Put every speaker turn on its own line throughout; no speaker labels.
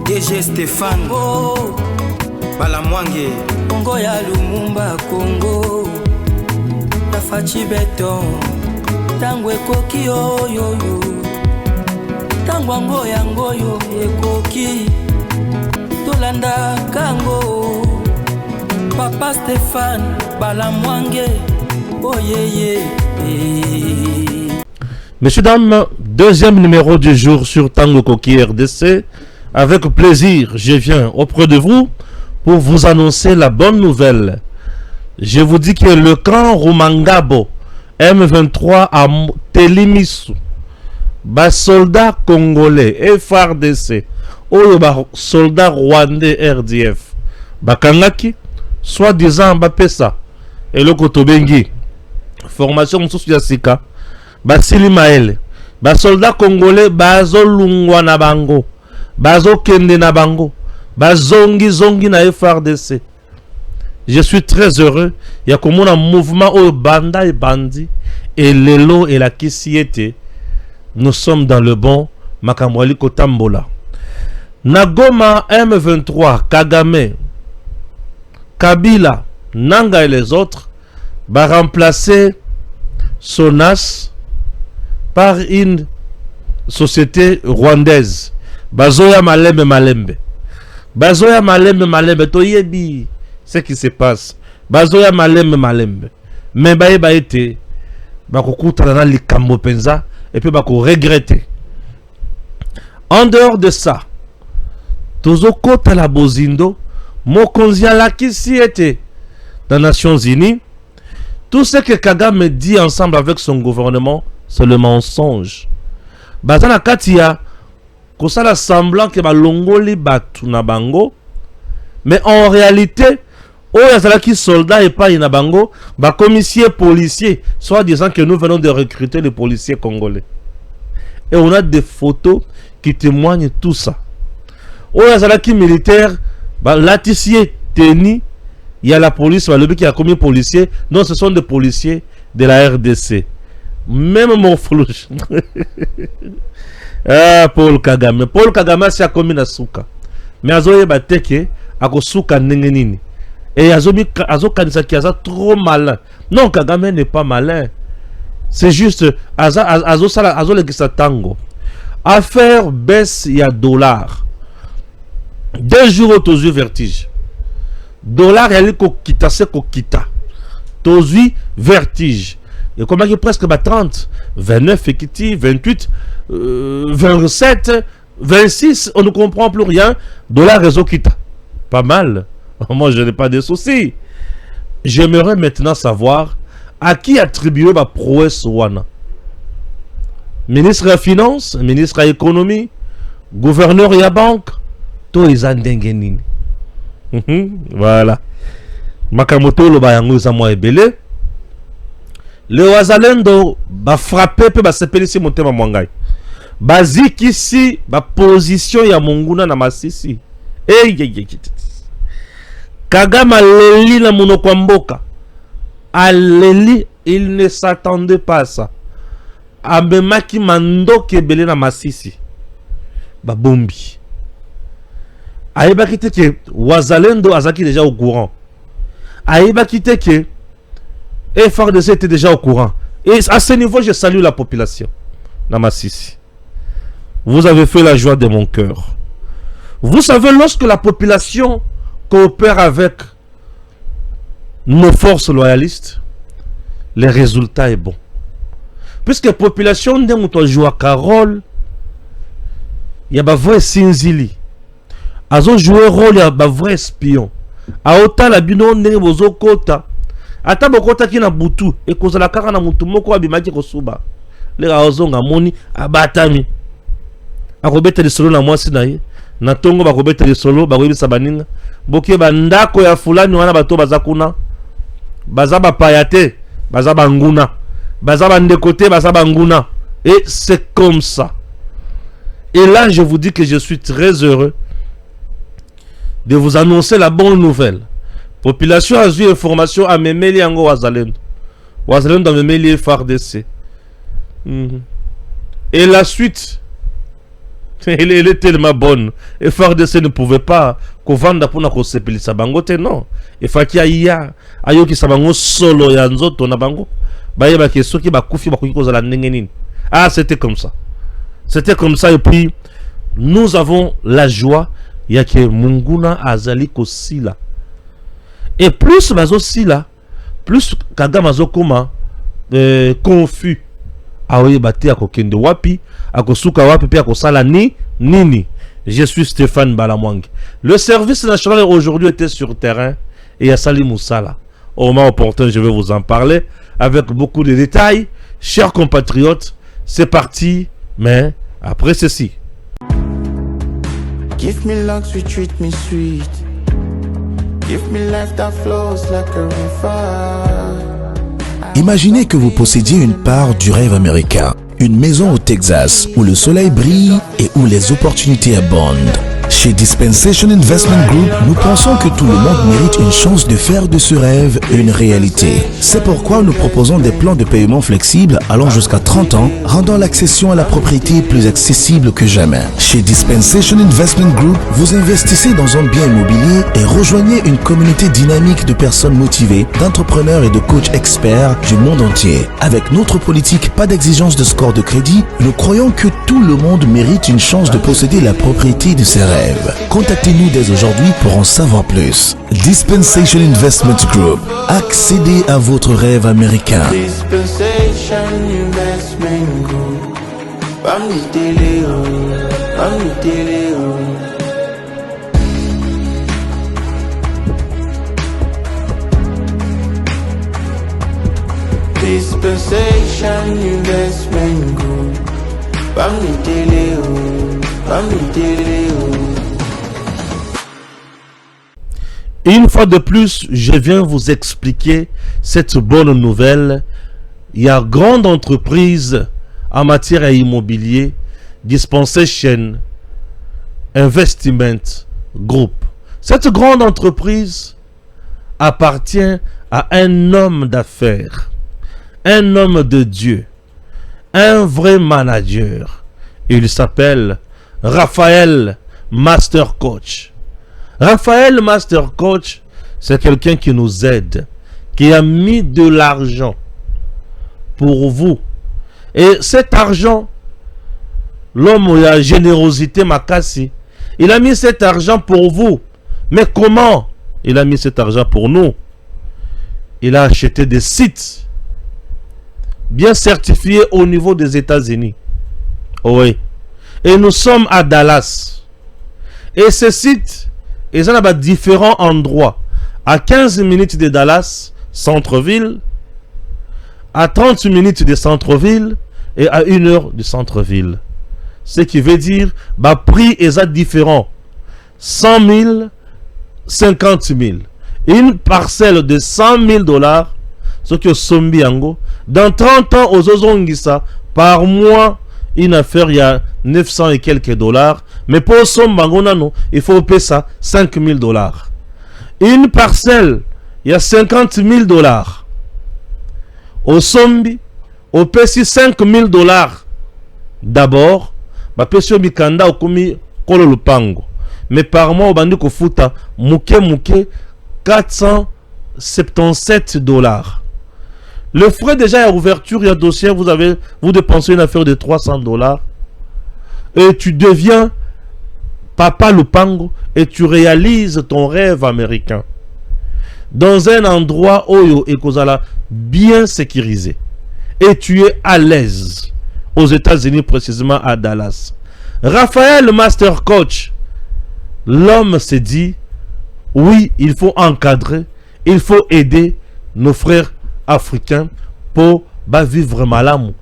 DG Stéphane Balamwange
Congo ya Lumumba Congo Tafachi Beton Tango ekoki oyo Tango ango yango yo ekoki Tolanda kango Papa Stéphane Balamwange Oh yeah.
Messieurs, dames, deuxième numéro du jour sur Tango Koki RDC. Avec plaisir, je viens auprès de vous pour vous annoncer la bonne nouvelle. Je vous dis que le camp Rumangabo M23 à Telimisu, bas soldats congolais FRDC, ou soldats rwandais RDF, bakangaki, soi-disant bapesa, et le kotobengi, formation moussous yasika, basili maele, bas soldats congolais bazo lungwa na bango, bazo kende na bango, bazongi zongi na FRDC. Je suis très heureux. Il y a comme un mouvement au Banda et Bandi et Lelo et la Kisiete. Nous sommes dans le bon Makamwali Kotambola. Nagoma M23, Kagame, Kabila, Nanga et les autres va remplacer Sonas par une société rwandaise. Bazoya Malembe Malembe. Bazoya Malembe Malembe. Toyebi. Ce qui se passe. Bazoya Malembe. Mais ba été bakokuta na likambo penza et puis bako regretter. En dehors de ça, tozo kota la bozindo mokonzi ala kisi était dans les Nations Unies. Tout ce que Kagame dit ensemble avec son gouvernement, c'est le mensonge. Bazana katia kosala semblant que balongoli batu na bango, mais en réalité qui soldats et pas inabango, commissaire policier, soit disant que nous venons de recruter les policiers congolais. Et on a des photos qui témoignent tout ça. Qui militaire, l'atissier teni, il y a la police, le qui a commis policier, non, ce sont des policiers de la RDC. Même morphologie. Ah, Paul Kagame. Paul Kagame, c'est a commis na souka. Mais azoye bateke, ako souka nengenini. Et Azo Kanisa qui a trop malin. Non, Kagame n'est pas malin. C'est juste Azo Legisatango. Affaire baisse, il y a dollar. 2 jours au tozu vertige. Dollar, il y a kita, c'est kita. Tozu vertige. Et comment il est presque 30, 29, 28, 27, 26, on ne comprend plus rien. Dollar réseau kita. Pas mal. Moi, je n'ai pas de soucis. J'aimerais maintenant savoir à qui attribuer ma prouesse wana. Ministre des Finances, ministre de l'Économie, gouverneur de la banque, tout est en dengenini. Voilà. Makamoto lo bayango za moi ebele. Le wazalendo ba frapper pe ba sepelisi motema mwangai. Baziki si ba position ya monguna na masisi. Kagame Leli na monoko mboka. Aleli, il ne s'attendait pas à ça. Abemaki mandoke belé na masisi. Babombi. Aïba kite ke wazalendo azaki déjà au courant. Aïba kite ke FRDC était déjà au courant. Et à ce niveau, je salue la population. Na masisi. Vous avez fait la joie de mon cœur. Vous savez, lorsque la population coopère avec nos forces loyalistes, le résultat est bon. Puisque la population de joue à Carole, il y a un vrai Sinzili. Ils ont joué rôle, il y a un vrai espion. A autant la bino ne bozo kota. Ata bokota ki na butu e kozala kaka na mutu moko abimaki kosuba. Le razonga moni abatami. Akobeta de solo na mwasi na ye. Na tongo bakobeta de solo bakoyebisa baninga. Boke bandako ya fulani wana bato bazakuna. Baza bapayate, baza banguna. Baza bandekote, baza banguna. Et c'est comme ça. Et là, je vous dis que je suis très heureux de vous annoncer la bonne nouvelle. Population a eu information à Memeli Ango Wazalendo. Wazalendo a Memeli FARDC. Et la suite, Elle est tellement bonne. Et FARDC ne pouvait pas kovanda pona ko sepelisa bango te non. Et faki aya ayo ki sabango solo ya nzoto na bango. Baye ba keso ki ba kufi ba ko za ndenge nini. Ah, c'était comme ça. C'était comme ça et puis nous avons la joie ya ke Munguna azali ko sila. Et plus bazo sila, plus Kagame azokoma confus. Aoye bate akokende wapi, akosuka wapi pe akosala nini. Je suis Stéphane Balamwang. Le service national aujourd'hui était sur terrain et à Sali Moussala. Au moment opportun, je vais vous en parler avec beaucoup de détails. Chers compatriotes, c'est parti, mais après ceci.
Give me luck, sweet, treat me sweet. Give me life that flows like a river.
Imaginez que vous possédiez une part du rêve américain, une maison au Texas où le soleil brille et où les opportunités abondent. Chez Dispensation Investment Group, nous pensons que tout le monde mérite une chance de faire de ce rêve une réalité. C'est pourquoi nous proposons des plans de paiement flexibles allant jusqu'à 30 ans, rendant l'accession à la propriété plus accessible que jamais. Chez Dispensation Investment Group, vous investissez dans un bien immobilier et rejoignez une communauté dynamique de personnes motivées, d'entrepreneurs et de coachs experts du monde entier. Avec notre politique, pas d'exigence de score de crédit, nous croyons que tout le monde mérite une chance de posséder la propriété de ses rêves. Contactez-nous dès aujourd'hui pour en savoir plus. Dispensation Investment Group. Accédez à votre rêve américain.
Dispensation Investment Group. Dispensation Investment Group.
Une fois de plus, je viens vous expliquer cette bonne nouvelle. Il y a grande entreprise en matière immobilier, Dispensation Investment Group. Cette grande entreprise appartient à un homme d'affaires, un homme de Dieu, un vrai manager. Il s'appelle Raphaël Master Coach. Raphaël Master Coach, c'est quelqu'un qui nous aide, qui a mis de l'argent pour vous. Et cet argent, l'homme a générosité makasi, il a mis cet argent pour vous. Mais comment il a mis cet argent pour nous? Il a acheté des sites bien certifié au niveau des États-Unis. Oui. Et nous sommes à Dallas. Et ce site, ils en ont différents endroits. À 15 minutes de Dallas, centre-ville. À 30 minutes de centre-ville. Et à 1 heure du centre-ville. Ce qui veut dire, prix est différent. 100 000, 50 000. Une parcelle de 100 000 $. Ce que Sombi Ango, dans 30 ans aux Ozongisa, par mois, une affaire, il y a 900 et quelques $. Mais pour Sombango, il faut payer ça 5 000 $. Une parcelle, il y a 50 000 $. Au Sombi, au PC 5 000 $. D'abord, Pesio Mikanda au Komi Kololupango. Mais par mois, au Bandi Kofuta, Mouke 477 $. Le frais déjà à ouverture et à dossier, vous dépensez une affaire de 300 $. Et tu deviens Papa Lupango et tu réalises ton rêve américain. Dans un endroit Oyo et Kozala bien sécurisé. Et tu es à l'aise. Aux États-Unis, précisément à Dallas. Raphaël Master Coach. L'homme s'est dit, oui, il faut encadrer, il faut aider nos frères africains pour vivre malamu,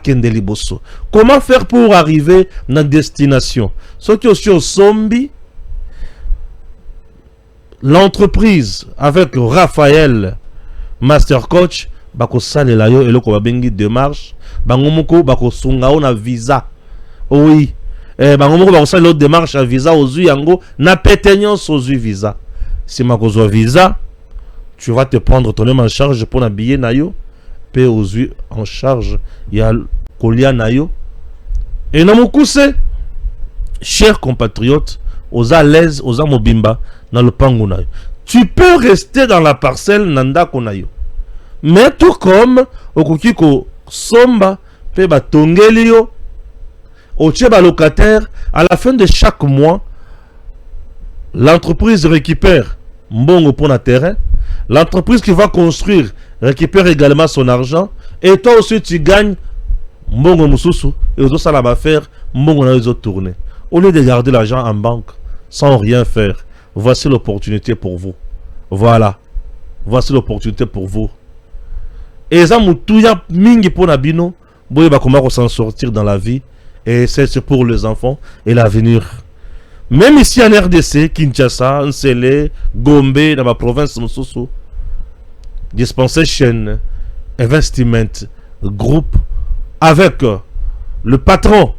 kende liboso. Comment faire pour arriver dans la destination? Ce qui est aussi au Sombi, l'entreprise avec Raphaël Master Coach, bako salela yo eloko babengi démarche, bangomoko bako sungao na visa. Oui. Bangomoko bako salela démarche à visa ozui yango na petenyon sozui visa. Si makozwa visa, tu vas te prendre ton homme en charge pour n'habiller nayo, pe ozui en charge ya kolia nayo. Et na mokuse chers compatriotes, aux à l'aise, aux à mobimba, dans le pangunayo. Tu peux rester dans la parcelle nanda konayo. Mais tout comme, okukiko somba, pe ba tongelio, oche ba locataire, à la fin de chaque mois, l'entreprise récupère mbongo pour la terrain. L'entreprise qui va construire récupère également son argent. Et toi aussi, tu gagnes mbongo mususu. Et aux autres, ça va faire mbongo na les autres tourner. Au lieu de garder l'argent en banque sans rien faire, voici l'opportunité pour vous. Voilà. Voici l'opportunité pour vous. Et ça, moutouya mingi pour nabino. Boye ba comment s'en sortir dans la vie. Et c'est pour les enfants et l'avenir. Même ici en RDC, Kinshasa, Nsele, Gombe, dans ma province, Moussoussou, Dispensation Investment Group, avec le patron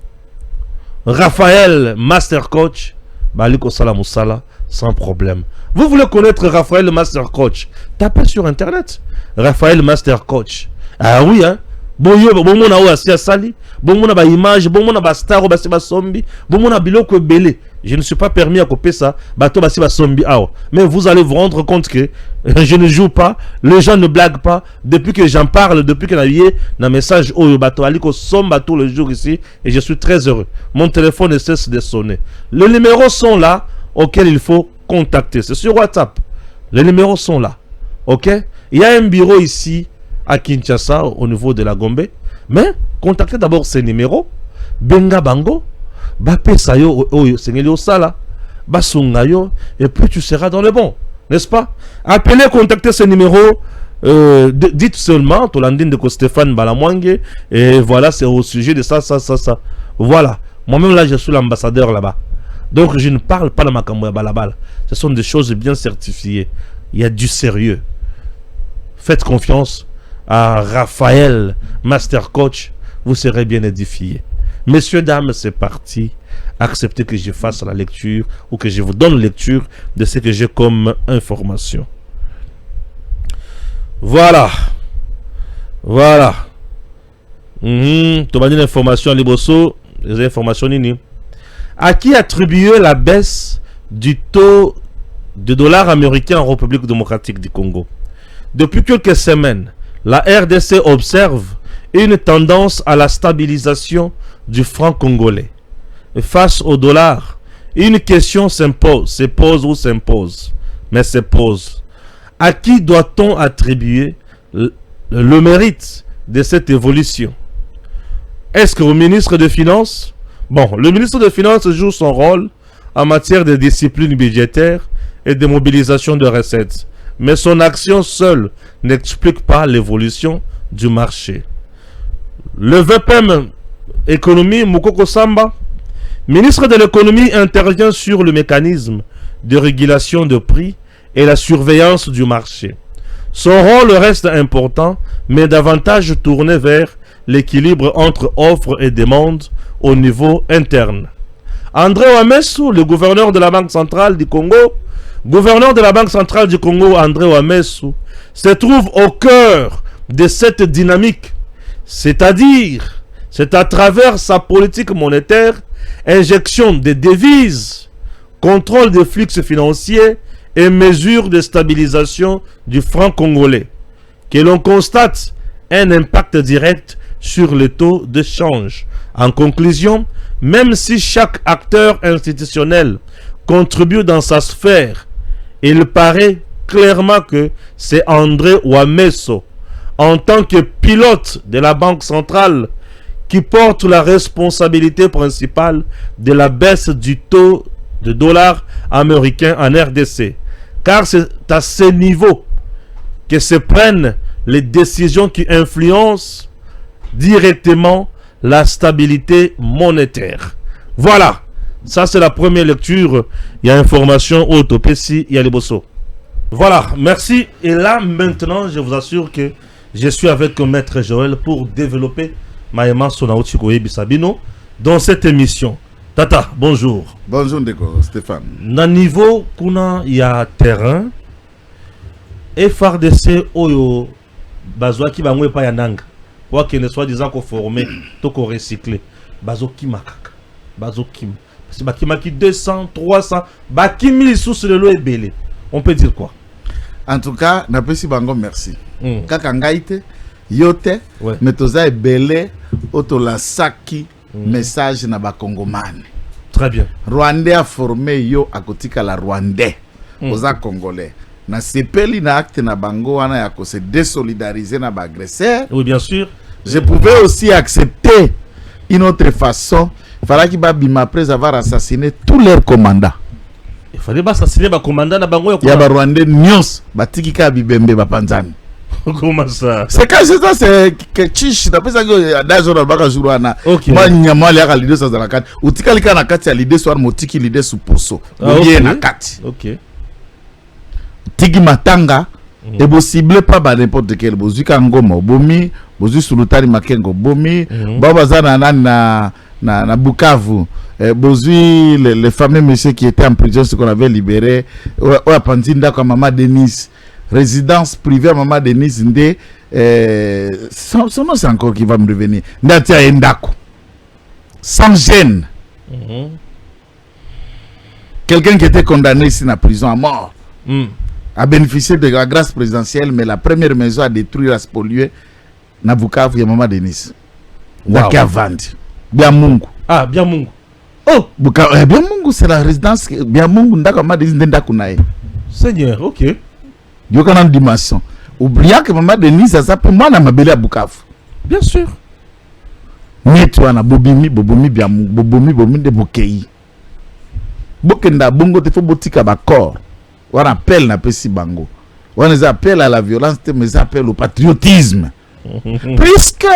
Raphaël Master Coach, Baliko Salamoussala, sans problème. Vous voulez connaître Raphaël Master Coach? Tapez sur internet. Raphaël Master Coach. Ah oui, hein? Bon mona ou asi asali, bon mona ba image, bon mona ba star ou ba si ba sombi, bon mona biloko belé. Je ne suis pas permis à couper ça, bato ba si ba sombi awa. Mais vous allez vous rendre compte que je ne joue pas, les gens ne blaguent pas. Depuis que j'en parle, depuis que j'ai un message au bato aliko somba tous les jours ici, et je suis très heureux. Mon téléphone ne cesse de sonner. Les numéros sont là auxquels il faut contacter. C'est sur WhatsApp. Les numéros sont là. Ok? Il y a un bureau ici à Kinshasa, au niveau de la Gombe. Mais contactez d'abord ces numéros. Benga Bango, Bapé Sayo, Sengelio Sala, Basungayo, et puis tu seras dans le bon. N'est-ce pas? Appelez, contactez ces numéros. Dites seulement, Tolandine de Stéphane Balamwangue, et voilà, c'est au sujet de ça. Voilà. Moi-même là, je suis l'ambassadeur là-bas. Donc je ne parle pas de ma camouya balabal. Ce sont des choses bien certifiées. Il y a du sérieux. Faites confiance à Raphaël, Master Coach, vous serez bien édifiés. Messieurs, dames, c'est parti. Acceptez que je fasse la lecture ou que je vous donne lecture de ce que j'ai comme information. Voilà. Tu m'as dit l'information à Liboso, les informations nini. À qui attribuer la baisse du taux de dollar américain en République démocratique du Congo? Depuis quelques semaines, la RDC observe une tendance à la stabilisation du franc congolais. Face au dollar, une question s'impose. À qui doit-on attribuer le mérite de cette évolution? Est-ce qu'au ministre des Finances? Bon, le ministre des Finances joue son rôle en matière de discipline budgétaire et de mobilisation de recettes. Mais son action seule n'explique pas l'évolution du marché. Le VPM économie, Moukoko Samba, ministre de l'économie, intervient sur le mécanisme de régulation de prix et la surveillance du marché. Son rôle reste important, mais davantage tourné vers l'équilibre entre offre et demande au niveau interne. André Ouamessou, le gouverneur de la Banque centrale du Congo, André Ouamessou, se trouve au cœur de cette dynamique. C'est à travers sa politique monétaire, injection de devises, contrôle des flux financiers et mesures de stabilisation du franc congolais, que l'on constate un impact direct sur le taux de change. En conclusion, même si chaque acteur institutionnel contribue dans sa sphère, il paraît clairement que c'est André Ouamessou, en tant que pilote de la Banque centrale, qui porte la responsabilité principale de la baisse du taux de dollar américain en RDC. Car c'est à ce niveau que se prennent les décisions qui influencent directement la stabilité monétaire. Voilà, ça c'est la première lecture. Il y a information au Topesi, il y a les bossos. Voilà, merci. Et là maintenant, je vous assure que je suis avec Maître Joël pour développer Maïma Sonaouti Koyebi Sabino dans cette émission. Tata, bonjour.
Bonjour Ndeko, Stéphane.
Na niveau kuna il y a terrain et FARDC oyo bazwa ki bangwe pa yananga. Quoi qu'il ne soit disant qu'on formé, to qu'on recyclé. Bazo ki makaka. Bazo kim. c'est bakimaki 200 300 bakimi sous le lot ebele. On peut dire quoi?
En tout cas, na pesi bango merci. Kaka ngaite yote mais toza ebele otola saki message na ba congomane.
Très bien.
Rwandais a formé yo akotika la Rwandais. Oza congolais. Na sepeli na acte na bango wana ya ko se désolidariser na ba agresseur.
Oui, bien sûr.
Je pouvais aussi accepter une autre façon. Il fallait qu'il babima après avoir assassiné tous leurs commandants.
Il fallait pas assassiner ba commandant na bango ya
Il y a ba Rwandais nyos batiki ka bibembe ba panzani.
Comment ça?
C'est quand c'est que chiche d'après ça que d'ajor na baka jour wana. Moi nyama li aka l'idée ça dans la carte. Utika li kana kati ya l'idée soir motiki l'idée sous poso. Bien na kati.
OK.
Tigi matanga et vous ciblez pas ba n'importe quel bozu kangoma bomi bozu sulutari makengo bomi baba zana na Bukavu bozu le fameux monsieur qui était en prison ce qu'on avait libéré ouais Panzinda comme maman Denise résidence privée maman Denise ndé son nom c'est encore qui va me revenir ndatia endako sans gêne quelqu'un qui était condamné ici en prison à mort a bénéficié de la grâce présidentielle, mais la première maison a détruit, a spolié na Bukavu ya Maman Denise. Waki a vendu. Biamungu.
Ah, Biamungu.
Oh, Bukavu. Biamungu, c'est la résidence. Biamungu, ndaka Maman Denise ndakunaye.
Seigneur, ok.
Yokana dimension. Oubliant que Maman Denise a zappé moi na mabele à Bukavu.
Bien sûr.
Netwana, Bobomi, Biamungu, Bobomi de Bokei. Bokenda, Bongo, te faut botika bakor. On appelle na pesi bango. On les appelle à la violence, mais ils appellent au patriotisme. Puisque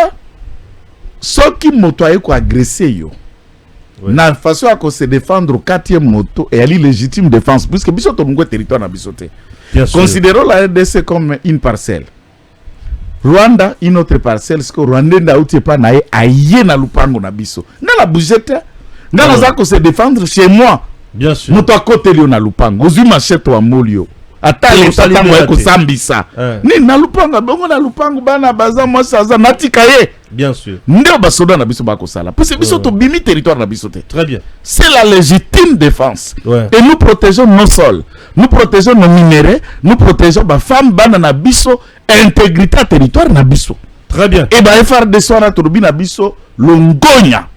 ceux qui motoyaient quoi agresser yo. Na façon à se défendre au 4e moto et à l'illégitime défense puisque biso to mungo territoire na bisoté. Considérons la RDC comme une parcelle. Rwanda une autre parcelle ce que Rwanda na outi pas na aye na lupango na biso. Na la bougette. Na la ko se défendre chez moi.
Bien sûr.
Muto a côté lio na lupango. Ozu machette wa molio. Ata le tatango eko sambisa. Ni na lupango bongo na lupango bana baza moi saza natika ye.
Bien sûr.
Ndeo basoda na biso bako sala. Parce que biso to bimi territoire na biso te.
Très bien.
C'est la légitime défense. Et nous protégeons nos sols. Nous protégeons nos minéraux, nous protégeons ba femme bana na biso intégrité territoire na biso.
Très bien.
Et ba FRDC na turbi na biso longonya.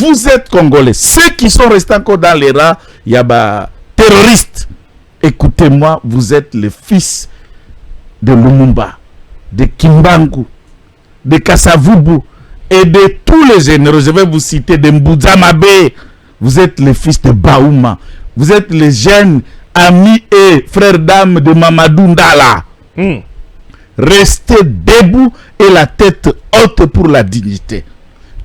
Vous êtes Congolais. Ceux qui sont restés encore dans les rangs, il y a des terroristes. Écoutez-moi, vous êtes les fils de Lumumba, de Kimbangu, de Kassavubu et de tous les généraux. Je vais vous citer de Mboudzamabe. Vous êtes les fils de Baouma. Vous êtes les jeunes amis et frères d'âme de Mamadou Ndala. Restez debout et la tête haute pour la dignité.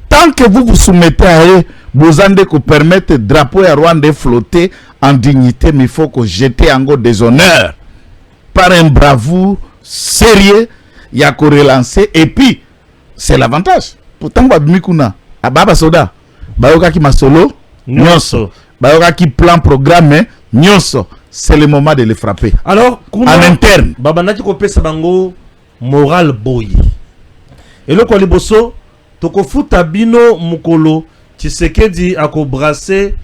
Tant que vous vous soumettez à eux, vous allez vous permettre le drapeau à Rwanda de flotter en dignité, mais il faut que jeter en gros des honneurs par un bravoure sérieux, il y a qu'à relancer. Et puis, c'est l'avantage. Pourtant, Mikuna, Ababa Soda, Bayoka qui masolo, Nyonso, Bayoka qui plan programme, Nyonso, c'est le moment de les frapper.
Alors,
en interne.
Babanaki kopesa bango moral boye. Et le Koliboso, tokofuta bino mukolo Tshisekedi ako brasser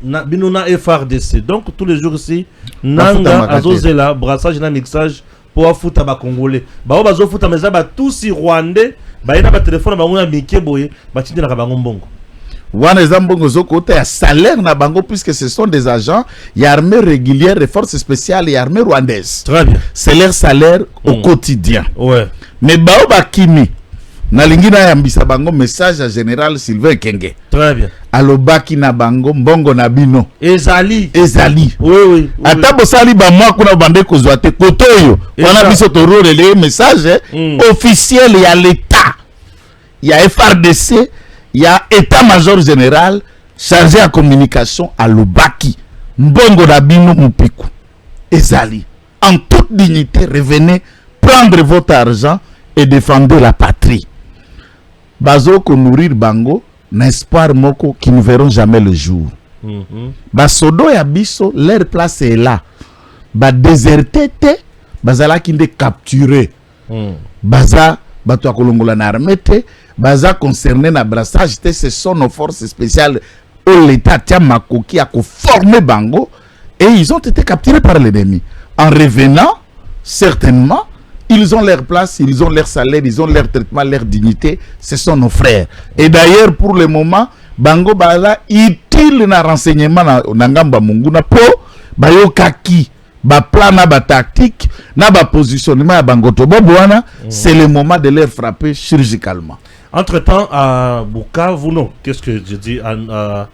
na bino na FRDC. Donc tous les jours ici nanga azozela brassage na mixage pour afuta ba congolais. Ba bazo futa meza ba tous rwandais ba ina ba téléphone ba ngona mike boye ba tindina ka bango mbongo.
Wana zambongo zoko ya salaire na bango puisque ce sont des agents, il y a armée régulière, les forces spéciales et armée rwandaise.
Très bien.
C'est leur salaire au quotidien.
Ouais.
Mais bao bakimi Nalingina yambisa bango message à général Sylvain Kenge.
Très bien.
Alobaki na bango mbongo na bino.
Ezali.
Oui. Atabo sali ba moi kuna bande kozwa te kotoyo. Wana biso to relais message officiel ya l'état. Il y a FRDC, il y a état-major général chargé à communication à Lobaki. Mbongo na bino mupiku. Ezali. En toute dignité, revenez prendre votre argent et défendre la patrie. Bazo ko nourrir bango na espoir moko qui ne verront jamais le jour. Basodo ya biso leur place est là. Ba déserté te bazala kinde capturer. Baza bato kolongola na armée te baza concerné na brassage te, ce sont nos forces spéciales l'État tia makoki a formé bango et ils ont été capturés par l'ennemi. En revenant, certainement, ils ont leur place, ils ont leur salaire, ils ont leur traitement, leur dignité. Ce sont nos frères. Et d'ailleurs, pour le moment, bango bala utile na renseignement na ngamba munguna po bayo kaki ba plan na ba tactique na ba positionnement ya bango to bobwana, c'est le moment de les frapper chirurgicalement.
Entre-temps, à Bukavu, non, qu'est-ce que je dis, à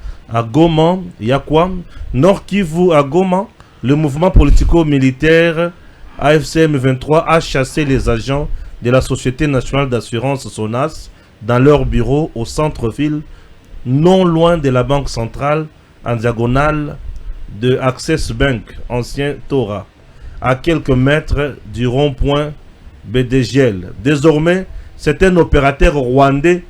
Goma, il y a quoi? Nord Kivu, à Goma, le mouvement politico-militaire AFCM 23 a chassé les agents de la Société nationale d'assurance SONAS dans leur bureau au centre-ville, non loin de la banque centrale, en diagonale de Access Bank, ancien Tora, à quelques mètres du rond-point BDGL. Désormais, c'est un opérateur rwandais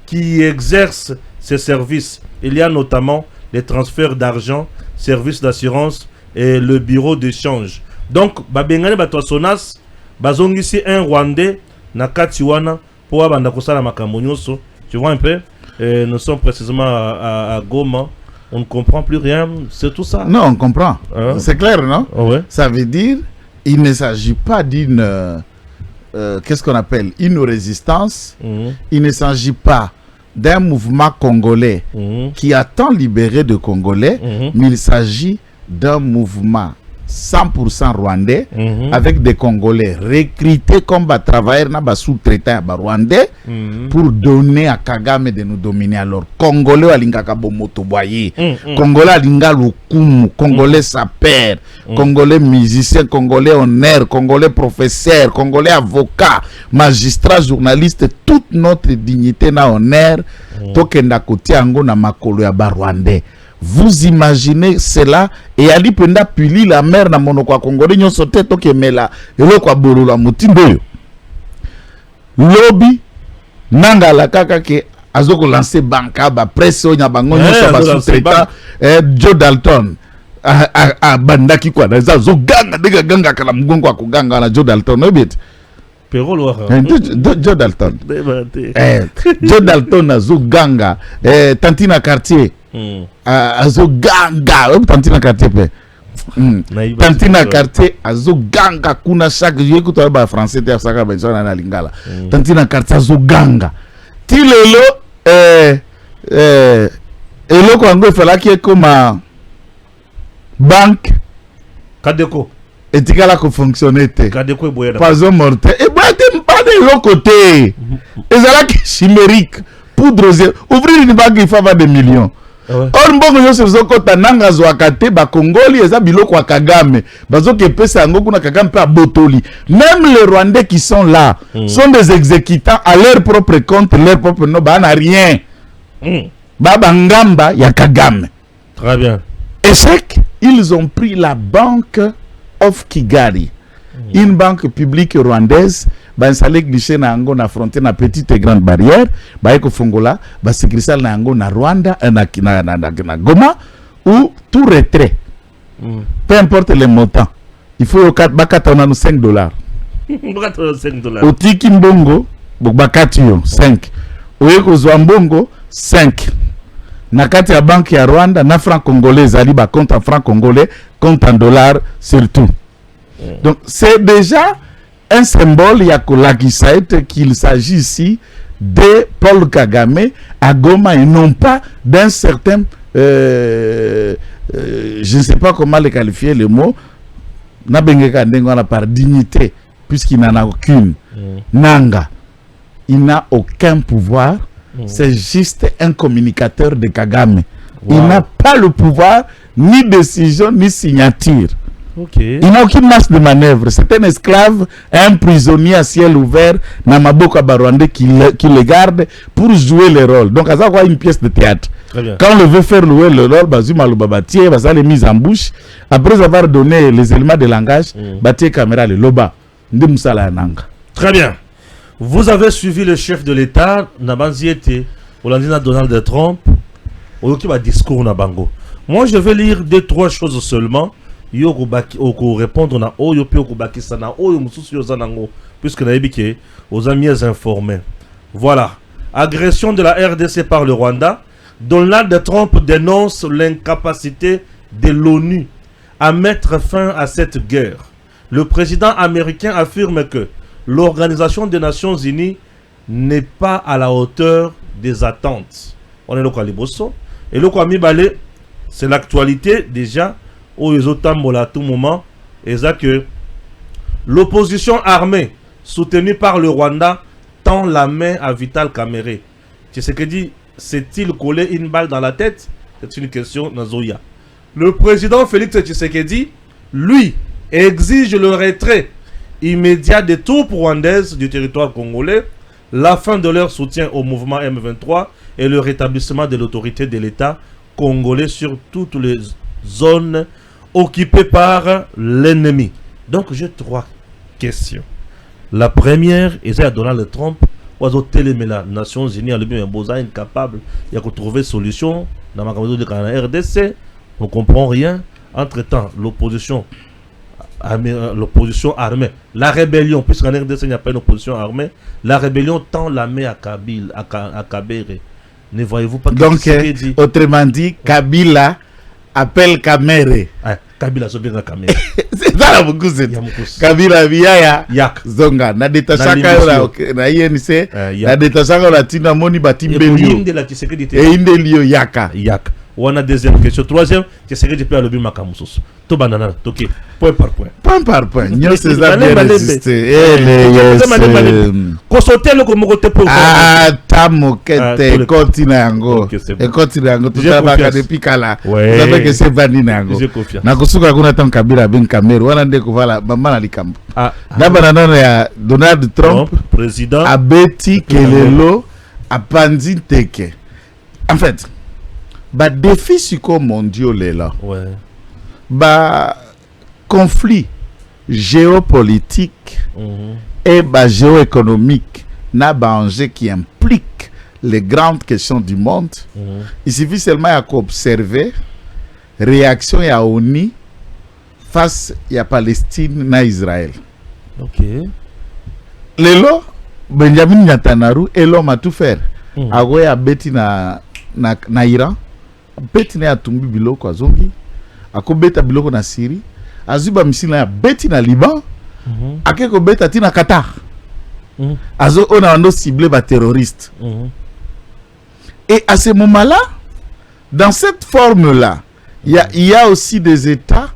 qui exerce ses services. Il y a notamment les transferts d'argent, services d'assurance et le bureau d'échange. Donc, babengane batwasonas, bazongisi un rwandais na katiwana pour abanda kosala makambo nyonso. Tu vois un peu? Nous sommes précisément à Goma. On ne comprend plus rien, c'est tout ça.
Non, on comprend. C'est clair, non?
Ouais.
Ça veut dire, il ne s'agit pas d'une... qu'est-ce qu'on appelle une résistance. Il ne s'agit pas d'un mouvement congolais qui attend libérer de Congolais, mais il s'agit d'un mouvement 100% rwandais avec des Congolais recrutés comme travailleurs sous-traitants rwandais pour donner à Kagame de nous dominer. Alors, Congolais alingaka bomoto boye, Congolais alinga lokumu, Congolais sapeur, Congolais musicien, Congolais honneur, Congolais professeur, Congolais avocat, magistrat, journaliste, toute notre dignité na honneur, tokenda koti ango na makolo ya barwandais. Vous imaginez cela et Ali Penda Pili la mère na monoko congolais nyon sote to kemela elo kwa bolola mutindo yo lobby nanga la kaka ke azoko lancer banka ba presse onya bango nyon ba sous-traitant Joe Dalton a bandaki kwa na zo ganga dega ganga kala mgongo akuganga na Joe Dalton no bit
Pero Loire.
Joe Dalton. Joe Dalton azo ganga Tantina Cartier. Azo ganga Tantina Cartier pe. Tantina Cartier azo ganga kuna chaque jour que tu ba français te saka ba zona na lingala. Tantina Cartier azo ganga. Ti lelo elo ko ngo fela ki comme banque
Kadeko
etikala ko fonctionner te.
Kadeko e boya.
Pas un mortel. Et boya pas de l'autre côté. Ezala ki chimérique. Poudre ouvrir une banque il faut avoir des millions. Or mbongo yo sezo kota nanga zo akate ba Congoli eza biloko wa Kagame. Bazo ke pesa ngo kuna Kagame pe abotoli. Même les Rwandais qui sont là sont des exécutants à leur propre compte, leur propre nom, ba na rien. Baba ngamba ya Kagame.
Très bien.
Échec, ils ont pris la banque of Kigali, une banque publique rwandaise. Ba installé cliché na ango na frontière na petite et grande barrière, ba eko fongola, ba sécuriser na ango na Rwanda na Goma ou tout retrait. Peu importe les montants. Il faut bakata on a $5.
Bakata $5.
Otiki mbongo, bakati yo 5. Oyeko zwambongo 5. Na kati ya banque ya Rwanda na franc congolais ali ba compte en franc congolais, compte en dollars surtout. Donc c'est déjà un symbole qu'il s'agit ici de Paul Kagame à Goma et non pas d'un certain je ne sais pas comment le qualifier le mot par dignité puisqu'il n'en a aucune. Nanga, il n'a aucun pouvoir, c'est juste un communicateur de Kagame. Il n'a pas le pouvoir ni décision ni signature. Il n'a aucune masse de manœuvre. C'est un esclave, un prisonnier à ciel ouvert, Namaboka Barwandais qui le garde pour jouer le rôle. Donc, ça quoi une pièce de théâtre. Quand on le veut faire jouer le rôle, Bazuma Lobabatier, Bazal est mis en bouche. Après avoir donné les éléments de langage, Batier caméra le loba.
Très bien. Vous avez suivi le chef de l'État, Nabanziete, Olandina Donald Trump, au discours Nabango. Moi, je vais lire 2-3 choses seulement. Yoko répondre na oyo pe okubaki sana oyo mususu yo zanango puisque na ebike aux amis informés. Voilà. Agression de la RDC par le Rwanda. Donald Trump dénonce l'incapacité de l'ONU à mettre fin à cette guerre. Le président américain affirme que l'Organisation des Nations Unies n'est pas à la hauteur des attentes. On est le Kaliboso. Et le Kwami Balé, c'est l'actualité déjà, où ils ont à tout moment, et ça que l'opposition armée, soutenue par le Rwanda, tend la main à Vital Kamerhe. Tu sais ce que dit, s'est-il collé une balle dans la tête? C'est une question Nazoya. Le président Félix Tshisekedi, lui, exige le retrait immédiat des troupes rwandaises du territoire congolais, la fin de leur soutien au mouvement M23 et le rétablissement de l'autorité de l'État congolais sur toutes les zones occupées par l'ennemi. Donc j'ai 3 questions. La première, c'est à Donald Trump, aux les Nations Unies, incapable de trouver solution dans ma RDC. On ne comprend rien. Entre-temps, l'opposition armée, la rébellion, puisqu'en RDC il n'y a pas une opposition armée, la rébellion tend la main à Kabila, à Kaberhe. Ne voyez-vous pas?
Donc, autrement dit, Kabila appelle Kamerhe.
Kabila so bien Kamerhe.
C'est ça la Mukuzi. Kabila via
Yak
zonga na detachaka na INC na detachaka la tina moni batimbelio et indelio yaka.
On a deuxième question. Troisième, c'est que je peux aller ma camusos. Tout banana, ok. Point par point.
Point par point. Nous c'est ça bien résisté.
Consultez le comme côté pour.
Ah, tamokete continengo. Et continengo tout ça va depuis kala. Vous savez que c'est vaninango. Na kusuka kuna tant Kabila ben Kamerhe. Wana ndeko vala mama na likambo. Na banana ya Donald Trump
président
abeti kelelo apandi teke. En fait, bah défi psycho-mondiaux là.
Ouais.
Bah conflit géopolitique et bah géoéconomique n'a pas enjeu qui implique les grandes questions du monde. Il suffit seulement à observer réaction à ONU face à Palestine na Israël.
Ok.
Lelo Benjamin Netanyahu et l'homme à tout faire. Agoye a beti na Iran. Beti na atumbi biloko azongi akobeta biloko na Syrie azuba misila ya beti na Liban akeko beta tina Qatar azo ona ando ciblé ba terroristes et à ce moment-là dans cette forme-là il y a aussi des États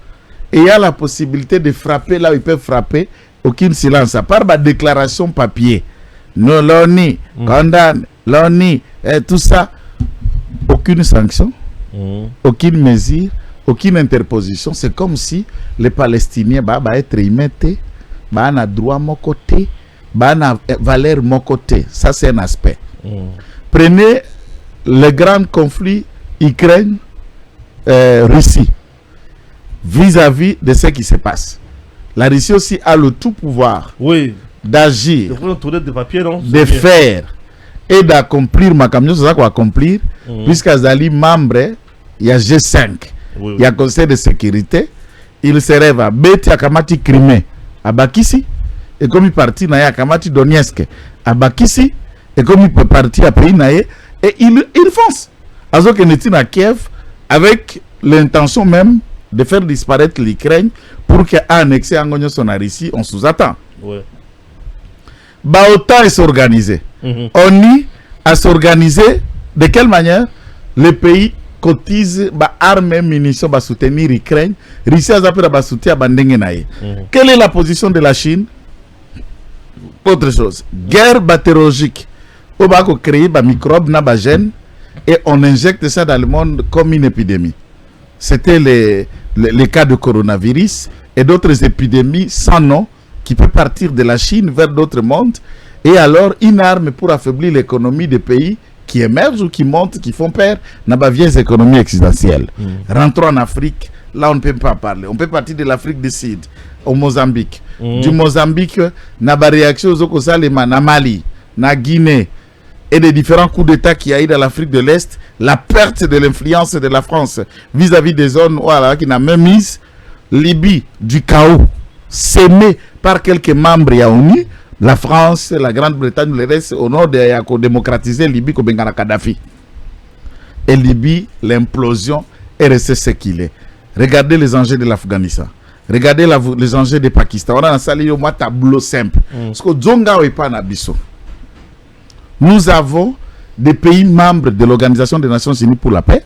et il y a la possibilité de frapper là où ils peuvent frapper aucun silence à part ba déclaration papier non l'ONU condamne l'ONU tout ça aucune sanction. Aucune mesure, aucune interposition. C'est comme si les Palestiniens bah être émettés, bah na droit mon côté, bah na valeur mon côté. Ça c'est un aspect. Prenez le grand conflit Ukraine Russie vis-à-vis de ce qui se passe. La Russie aussi a le tout pouvoir d'agir, de faire et d'accomplir ma camion, c'est ça qu'on va accomplir, puisqu'Azali membre, il y a G5, il y a Conseil de sécurité, il se rêve à Beti Akamati Crimée, à Bakissi, et comme il partit à Akamati Donetsk, à Bakissi, et comme il peut partir à Pays Naé, et il fonce. Azo Kenetin à Kiev, avec l'intention même de faire disparaître l'Ukraine pour qu'à annexer Angonio son Russie, on sous-attend. Bah, autant s'organiser. ONU à s'organiser. De quelle manière? Les pays cotisent armes et munitions pour soutenir l'Ukraine. Russie a soutenir Bandengenaï. Quelle est la position de la Chine? Autre chose. Guerre bactériologique. On va créer des microbes, des gènes, et on injecte ça dans le monde comme une épidémie. C'était les cas de coronavirus et d'autres épidémies sans nom qui peut partir de la Chine vers d'autres mondes, et alors une arme pour affaiblir l'économie des pays qui émergent ou qui montent, qui font peur, n'a pas vieilles économies existentielles. Rentrons en Afrique, là on ne peut pas parler. On peut partir de l'Afrique du Sud, au Mozambique. Du Mozambique, n'a pas réaction aux Okosalema, na Mali, na Guinée, et des différents coups d'État qu'il y a eu dans l'Afrique de l'Est, la perte de l'influence de la France vis-à-vis des zones qui n'a même mise, Libye, du chaos, sémé par quelques membres à ONU, la France, la Grande-Bretagne, le reste, au nord de démocratiser Libye comme Bengana Kadhafi. et Libye, l'implosion est resté ce qu'il est. Regardez les enjeux de l'Afghanistan. Regardez les enjeux du Pakistan. On a installé au moins tableau simple. Parce que Zonga n'est pas Nabiso. Nous avons des pays membres de l'Organisation des Nations Unies pour la paix,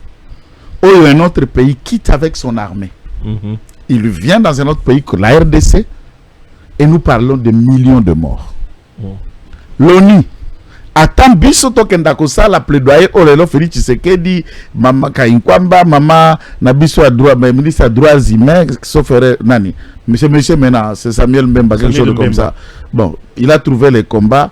où un autre pays quitte avec son armée. Il vient dans un autre pays que la RDC, et nous parlons de millions de morts. L'ONU attend biso tokenda kosala plaidoyer olelo Félix Tshisekedi mama Kainkwamba mama Nabiso a droit mais ministre a droits humains sauf nani monsieur maintenant c'est Samuel Mbemba quelque chose comme ça. Bon, il a trouvé les combats,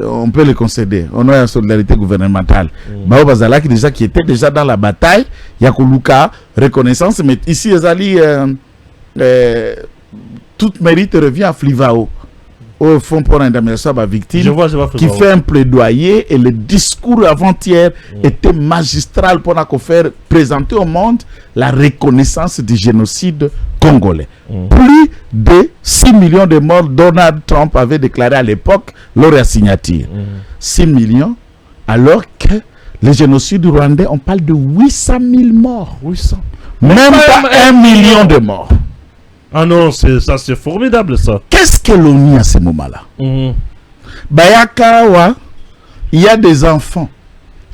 on peut les concéder. On a la solidarité gouvernementale. Bao Bazalaki déjà qui était déjà dans la bataille, Yakuluka reconnaissance mais ici Ezali tout mérite revient à Flivao. Au fond pour l'indemnisation à victime, qui fait un plaidoyer et le discours avant-hier était magistral pour faire présenter au monde la reconnaissance du génocide congolais. Plus de 6 millions de morts, Donald Trump avait déclaré à l'époque lors de la signature. 6 millions, alors que le génocide rwandais, on parle de 800 000 morts. 800. Même pas 1 million de morts.
Ah non, ça c'est formidable ça.
Qu'est-ce que l'ONU à ce moment-là? Bayakawa, il y a des enfants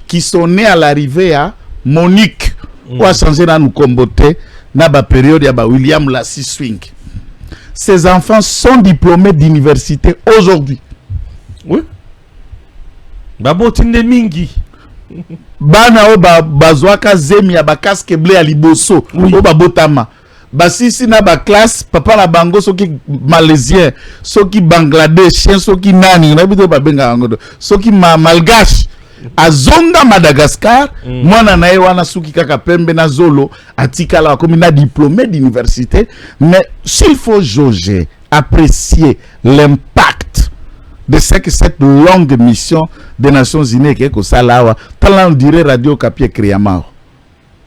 qui sont nés à l'arrivée à Monique, ou à changer dans nous comboter, dans la période de William Lassie Swing. Ces enfants sont diplômés d'université aujourd'hui.
Oui. Babotinde Mingi.
Bana o bazwaka zemi ya bakaske blé à liboso, o babotama. Basisi na ba classe papa na bango soki malaisien soki bangladeshien soki nani na bito ba benga ngodo soki malgache azonga Madagascar mwana na ye wana soki kaka pembe na zolo atikala comme na diplômé d'université. Mais s'il faut jauger, apprécier l'impact de ce que cette longue mission des Nations Unies qui est que ça là on dirait Radio Kapi Kriama.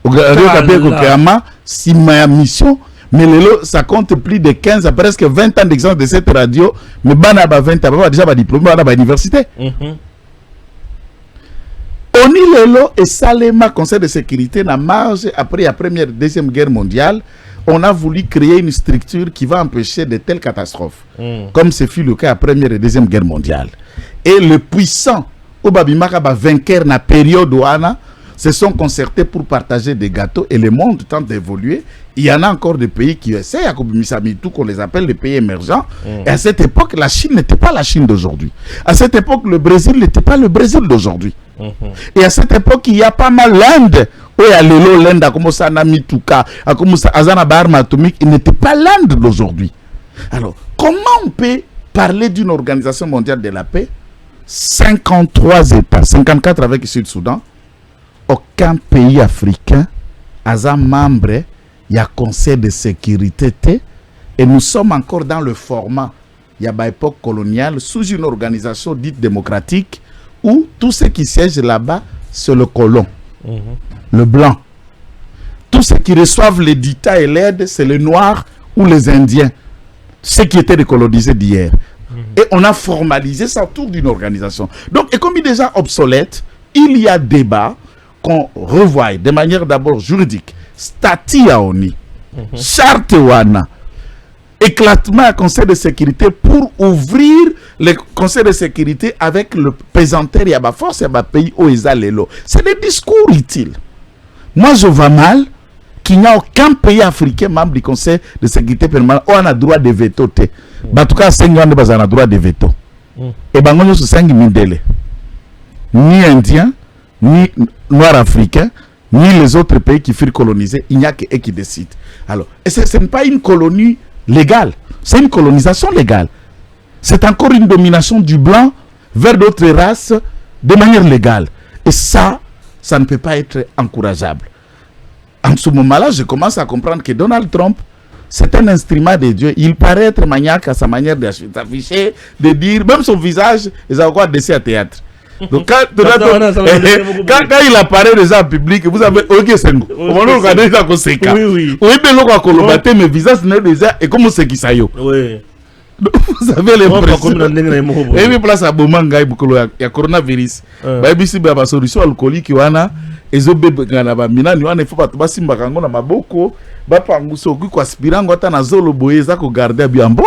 Radio Kapi Kriama si ma mission, mais ça compte plus de 15 à presque 20 ans d'existence de cette radio, mais bana ba 20 ans déjà ba diplômé bana ba université. Oni lelo et Salema Conseil de sécurité na marge après la première deuxième guerre mondiale, on a voulu créer une structure qui va empêcher de telles catastrophes, comme ce fut le cas à première et deuxième guerre mondiale. Et le puissant Obabimaka ba vainqueur na période ouana se sont concertés pour partager des gâteaux et le monde tente d'évoluer. Il y en a encore des pays qui essaient, à tout qu'on les appelle les pays émergents. Et à cette époque, la Chine n'était pas la Chine d'aujourd'hui. À cette époque, le Brésil n'était pas le Brésil d'aujourd'hui. Et à cette époque, il y a pas mal l'Inde. Oui, à l'élo, l'Inde a commencé à Namituka, a commencé à Azana Barma atomique. Il n'était pas l'Inde d'aujourd'hui. Alors, comment on peut parler d'une organisation mondiale de la paix? 53 États, 54 avec le Sud-Soudan. Aucun pays africain a membre il y a Conseil de sécurité et nous sommes encore dans le format il y a l'époque coloniale sous une organisation dite démocratique où tout ce qui siège là-bas c'est le colon, le blanc. Tous ceux qui reçoivent les dictats et l'aide c'est les noirs ou les indiens, ceux qui étaient décolonisés d'hier. Et on a formalisé ça autour d'une organisation. Donc, et comme il est déjà obsolète, il y a débat qu'on revoie de manière d'abord juridique, statut à ONU, charte wana, éclatement à Conseil de sécurité pour ouvrir le Conseil de sécurité avec le pesanteur et la force et la pays où ils allaient. C'est des discours utiles. Moi, je vois mal qu'il n'y a aucun pays africain membre du Conseil de sécurité permanent où on a droit de veto. En tout cas, 5 ans de base, on a droit de veto. Et ben, on a 5 000 ni indiens, ni noirs africains, ni les autres pays qui furent colonisés, il n'y a qu'eux qui décident. Alors, et ce n'est pas une colonie légale, c'est une colonisation légale. C'est encore une domination du blanc vers d'autres races de manière légale. Et ça ne peut pas être encourageable. En ce moment-là, je commence à comprendre que Donald Trump, c'est un instrument de Dieu. Il paraît être maniaque à sa manière d'afficher, de dire, même son visage, ils ont encore dessin à théâtre. Donc quand il apparaît déjà en public, vous avez ok c'est nous. On va regarder ça comme c'est cas. Oui mais le quoi colobater mes visages n'est déjà et comme c'est qui ça yo. Oui. Vous avez l'impression. Et puis place à Bomanga il y a coronavirus. Ba bisi ba solution alcoolique wana ezobebengana baminani wana ifo bato basimbaka yango na maboko bapangusa okoki koaspire yango ata na zolo boye eza kogarde biambo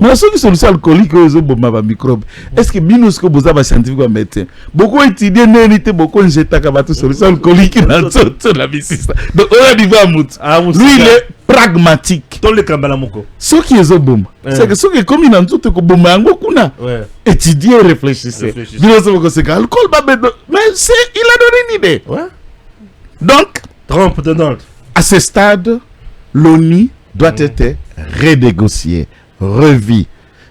mais soki solution alcoolique oyo ezoboma bamicrobe est ce que bino siko boza bascientifique bamédecin boko étudie neni te boko njetaka bato solution alcoolique na nzoto na bisisa donc oyo niveau ya mutu lui il est pragmatique
tolekambala moko
soki ezoboma c'est que soki ekomi na nzoto ekoboma yango kuna étudier réfléchissez bino so bokoseka alcool babedo mais c'est il a donné une idée donc
Trump Donald
à ce stade l'ONU doit être renégocié, revu,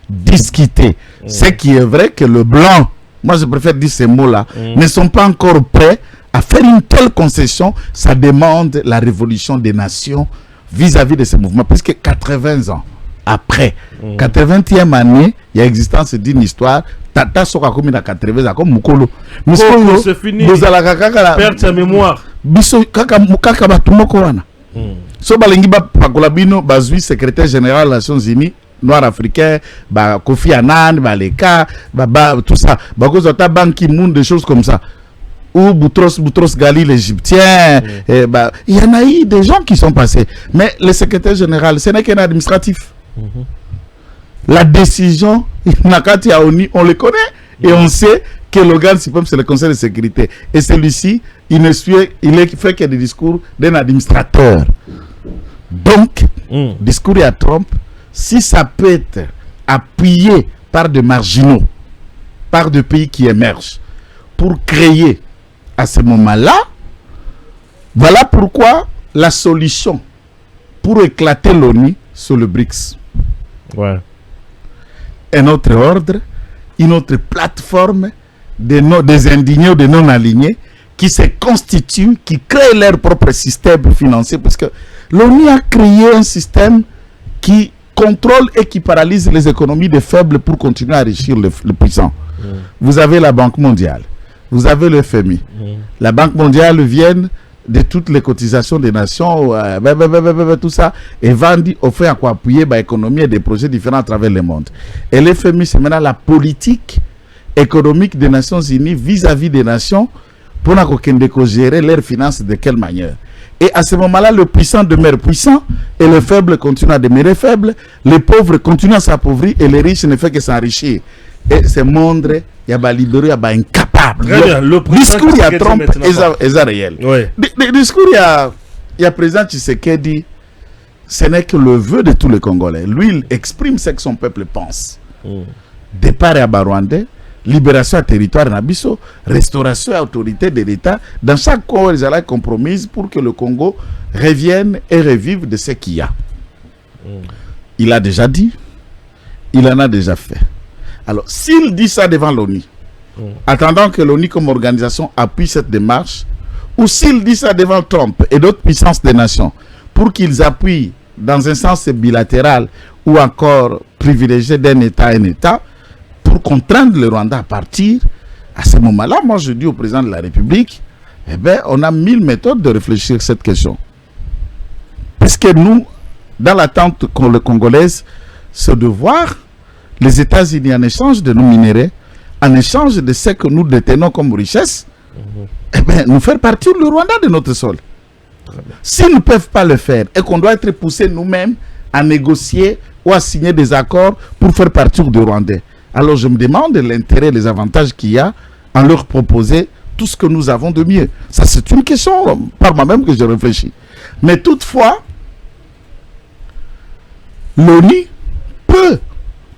discuté. C'est qui est vrai que le blanc, moi je préfère dire ces mots-là, ne sont pas encore prêts à faire une telle concession. Ça demande la révolution des nations vis-à-vis de ces mouvements. Parce que 80 ans après, 80e année, il y a existence d'une histoire. Tata soka komi na 80 ans comme Mukolo.
C'est fini. Perdre sa mémoire.
Biso kaka batumoko wana. So balingi ba pakolabino bazui secrétaire général des Nations Unies noir africain ba Kofi Annan ba Leka ba tout ça ba kozota Ban Ki-moon des choses comme ça ou Boutros Ghali l'égyptien il y en a eu des gens qui sont passés mais le secrétaire général ce n'est qu'un administratif. La décision nakati à ONU on le connaît et on sait que l'organe suprême c'est le Conseil de sécurité et celui-ci il est fait que des discours d'un administrateur. Donc discours à Trump si ça peut être appuyé par des marginaux, par des pays qui émergent pour créer à ce moment-là, voilà pourquoi la solution pour éclater l'ONU sur le BRICS. Un autre ordre, une autre plateforme des indignés ou des non-alignés qui se constituent, qui créent leur propre système financier, parce que l'ONU a créé un système qui contrôle et qui paralyse les économies des faibles pour continuer à enrichir les puissants. Vous avez la Banque mondiale, vous avez le FMI. La Banque mondiale vient de toutes les cotisations des nations, tout ça, et vendit, offert à quoi appuyer l'économie et des projets différents à travers le monde. Et le FMI, c'est maintenant la politique économique des Nations Unies vis-à-vis des nations pour gérer leurs finances de quelle manière. Et à ce moment-là, le puissant demeure puissant et le faible continue à demeurer faible, les pauvres continuent à s'appauvrir et les riches ne font que s'enrichir. Et ce monde, il y a libéré, il y a incapable.
Le
discours, il y a Trump, est réel. Le discours, il y a président Tshisekedi, ce n'est que le vœu de tous les Congolais. Lui, il exprime ce que son peuple pense. Départ à Barwandais, libération à territoire Nabiso, restauration à autorité de l'État, dans chaque corps, ils allaient compromise pour que le Congo revienne et revive de ce qu'il y a. Il a déjà dit, il en a déjà fait. Alors, s'il dit ça devant l'ONU, attendant que l'ONU comme organisation appuie cette démarche, ou s'il dit ça devant Trump et d'autres puissances des nations, pour qu'ils appuient dans un sens bilatéral ou encore privilégié d'un État à un État, pour contraindre le Rwanda à partir, à ce moment-là, moi je dis au président de la République, eh bien, on a 1000 méthodes de réfléchir à cette question. Parce que nous, dans l'attente congolaise, c'est de voir les États-Unis en échange de nos minéraux, en échange de ce que nous détenons comme richesse, eh bien, nous faire partir le Rwanda de notre sol. S'ils ne peuvent pas le faire et qu'on doit être poussé nous-mêmes à négocier ou à signer des accords pour faire partir du Rwandais, alors je me demande l'intérêt et les avantages qu'il y a en leur proposer tout ce que nous avons de mieux. Ça, c'est une question par moi-même que je réfléchis. Mais toutefois, l'ONU peut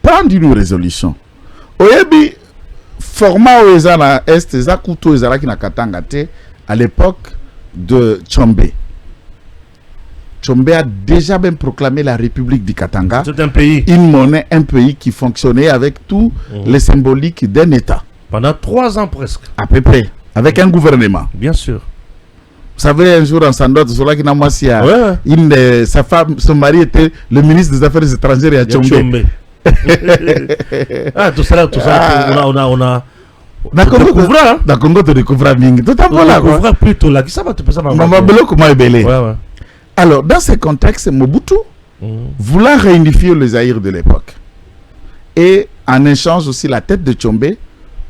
prendre une résolution. Oyebi, format Oezana Est, Zakuto Ezaraki na Katangate, à l'époque de Tshombe. Tshombe a déjà même proclamé la République du Katanga.
C'est un pays.
Une monnaie, un pays qui fonctionnait avec tous les symboliques d'un État.
Pendant 3 ans presque.
À peu près. Avec un gouvernement.
Bien sûr.
Vous savez, un jour en Sandote, sa femme, son mari était le ministre des Affaires étrangères à Tshombe.
Ah, tout ça, on a.
D'accord, Congo te découvre Ming. Tout à fait là.
Découvre plutôt là. Qui ça va te passer ma maman?
Comment est belé. Alors, dans ce contexte, Mobutu voulant réunifier le Zaïre de l'époque. Et en échange aussi la tête de Tshombe,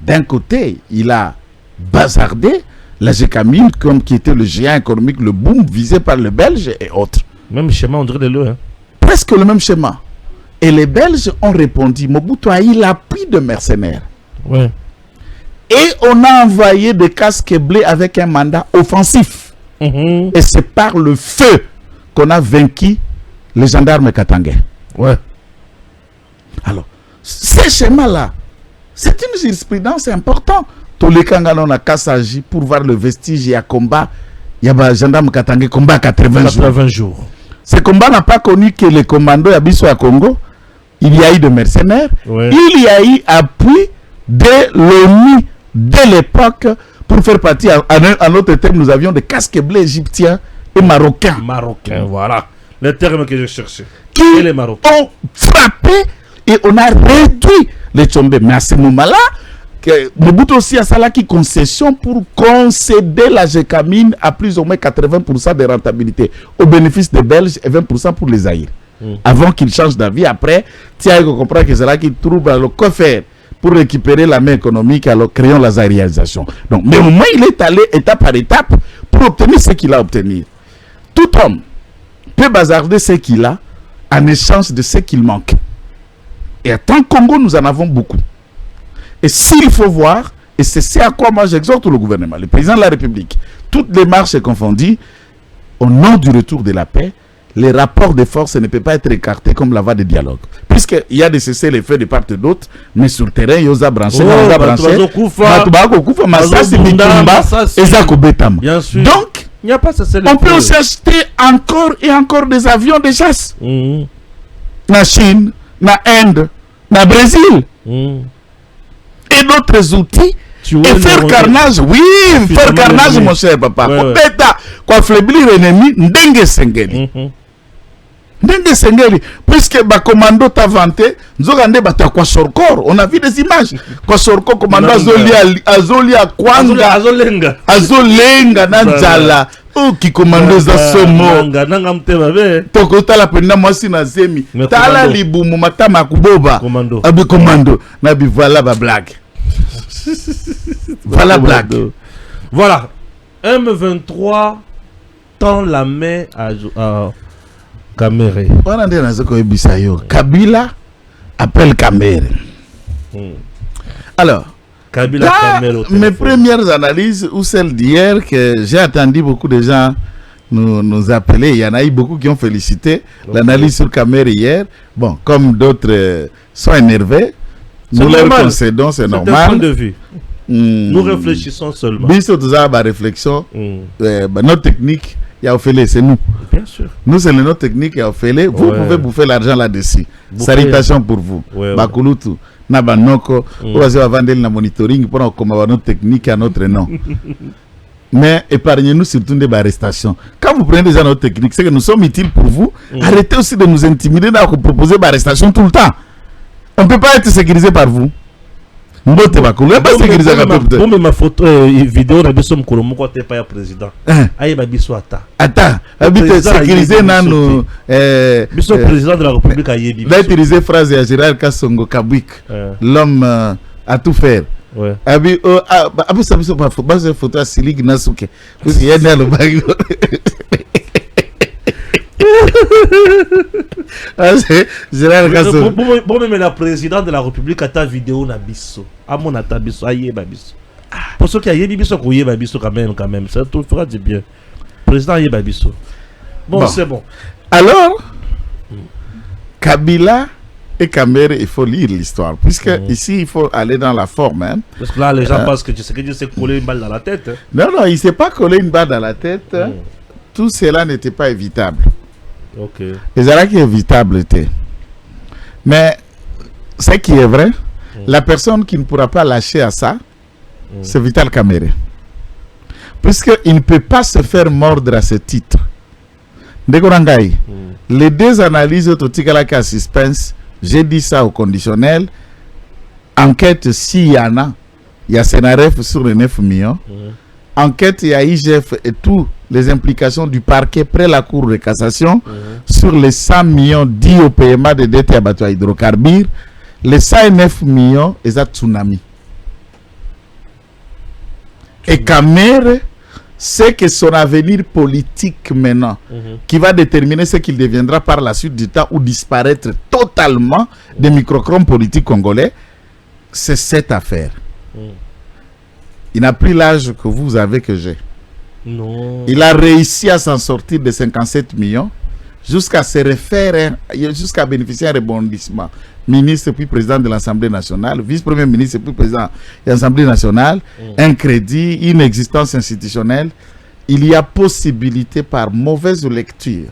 d'un côté, il a bazardé la Gécamine, comme qui était le géant économique, le boom visé par les Belges et autres.
Même schéma, on dirait le. Hein.
Presque le même schéma. Et les Belges ont répondu, Mobutu a eu l'appui de mercenaires.
Ouais.
Et on a envoyé des casques bleus avec un mandat offensif.
Et
Et c'est par le feu qu'on a vaincu les gendarmes katangais.
ouais.
Alors, ces schémas-là, c'est une jurisprudence importante. Tous les Kanganon a Kassaji pour voir le vestige et à combat. Il y a des gendarmes katangais combat à 80 jours.
80 jours.
Ce combat n'a pas connu que les commandos Abisso à Congo. Il y a eu de mercenaires.
Ouais.
Il y a eu appui de l'ONU dès l'époque pour faire partie. En autre terme, nous avions des casques bleus égyptiens et marocains
Marocain, voilà. Le terme que je cherchais.
qui
Et les Marocains.
ont frappé et on a réduit les Tchombé. Mais à ce moment-là, Mobutu aussi a ça qui concession pour concéder la Gécamine à plus ou moins 80% de rentabilité au bénéfice des Belges et 20% pour les Aïrs. Avant qu'ils changent d'avis, après, tu as compris que c'est là qu'ils trouvent le coffre pour récupérer la main économique, alors créant la zaïrisation. Donc, mais au moins, il est allé étape par étape pour obtenir ce qu'il a obtenu. Tout homme peut bazarder ce qu'il a en échange de ce qu'il manque. Et à tant Congo, nous en avons beaucoup. Et s'il faut voir, et c'est ce à quoi moi j'exhorte le gouvernement, le président de la République, toutes les marches confondues, au nom du retour de la paix, les rapports de force ne peuvent pas être écartés comme la voie de dialogue. Puisqu'il y a de cesser les feux de part et d'autre, mais sur le terrain, il y a branché,
Bien sûr.
donc,
il n'y a pas ça.
on peut aussi acheter encore et encore des avions de chasse. Na Chine, na Inde, na Brésil. Et d'autres outils. Et faire carnage, oui, faire carnage, mon cher papa. Quoi faiblir l'ennemi, ndenge sengeli. Ndenge sengeli. Puisque ba commando t'a vanté, nzogande bata kwa sorkor. On a vu des images. Kwa sorkor, commando azolia kwanga. Azolenga na nzala. Oh, qui commando za somo. Tokota la penda mwasi na zemi. Tala libumu matama kuboba. Abi commando. Nabi voilà ba blague. Voilà blague.
Voilà. M23 tend la main à Kamere.
Kabila appelle Kamere. Alors,
Kabila,
là, mes premières analyses ou celles d'hier que j'ai attendu beaucoup de gens nous appeler, il y en a eu beaucoup qui ont félicité l'analyse sur Kamere hier. Bon, comme d'autres sont énervés, nous leur concédons, c'est normal.
Point de vue. Nous réfléchissons seulement.
Réflexion, notre technique, c'est nous.
Bien sûr.
Nous, c'est notre technique, vous pouvez bouffer l'argent là-dessus. Salutations pour vous. Bakulutu, Nabanoko, vous allez vendre le monitoring pour notre technique à notre nom. Mais épargnez-nous surtout des arrestations. Quand vous prenez déjà notre technique, c'est que nous sommes utiles pour vous. Arrêtez aussi de nous intimider, de vous proposer des arrestations tout le temps. On ne peut pas être sécurisé par vous. Mbote bakulu pas sécurisé par vous.
Bon, mais ma photo vidéo na biso mkolo moko te pa ya président. Aye ba biso ata.
Ata, habite sécurisé nanu
biso président de la République a yebi.
Va utiliser phrase de Gérald Kassongo Kabwik. L'homme a tout faire.
Ouais.
Abi abi ça biso pas photo à Silig Nasuke. Parce qu'il y a dans le bag.
Bon, mais la présidente de la République a ta vidéo na biso. A mon ata biso, aye ba biso. Pour ceux qui a yebi biso, koye ba biso quand même. Ça tout fera du bien. Président aye ba biso. Bon, c'est bon.
Alors, Kabila et Kamere, il faut lire l'histoire. Puisque ici, il faut aller dans la forme. Hein.
Parce que là, les gens pensent que tu sais coller une balle dans la tête. Hein.
Non, il ne s'est pas collé une balle dans la tête. Tout cela n'était pas évitable.
Ok.
Et c'est là qui est évitable était. Mais ce qui est vrai, la personne qui ne pourra pas lâcher à ça, c'est Vital Kamerhe. Puisqu'il ne peut pas se faire mordre à ce titre. Les deux analyses autotiques à suspense, j'ai dit ça au conditionnel. Enquête, s'il y en a, il y a Sénaref sur les 9 millions. Enquête, il y a IGF et toutes les implications du parquet près la Cour de cassation sur les 100 millions dits au paiement de dettes à bateaux hydrocarbures. Les 109 millions, ils ont tsunami. Et Kamere c'est que son avenir politique maintenant, qui va déterminer ce qu'il deviendra par la suite du temps ou disparaître totalement des microcromes politiques congolais, c'est cette affaire. Il n'a plus l'âge que vous avez, que j'ai.
Non.
Il a réussi à s'en sortir de 57 millions jusqu'à se refaire, jusqu'à bénéficier d'un rebondissement. Ministre puis président de l'Assemblée nationale, vice-premier ministre puis président de l'Assemblée nationale, un crédit, une existence institutionnelle. Il y a possibilité par mauvaise lecture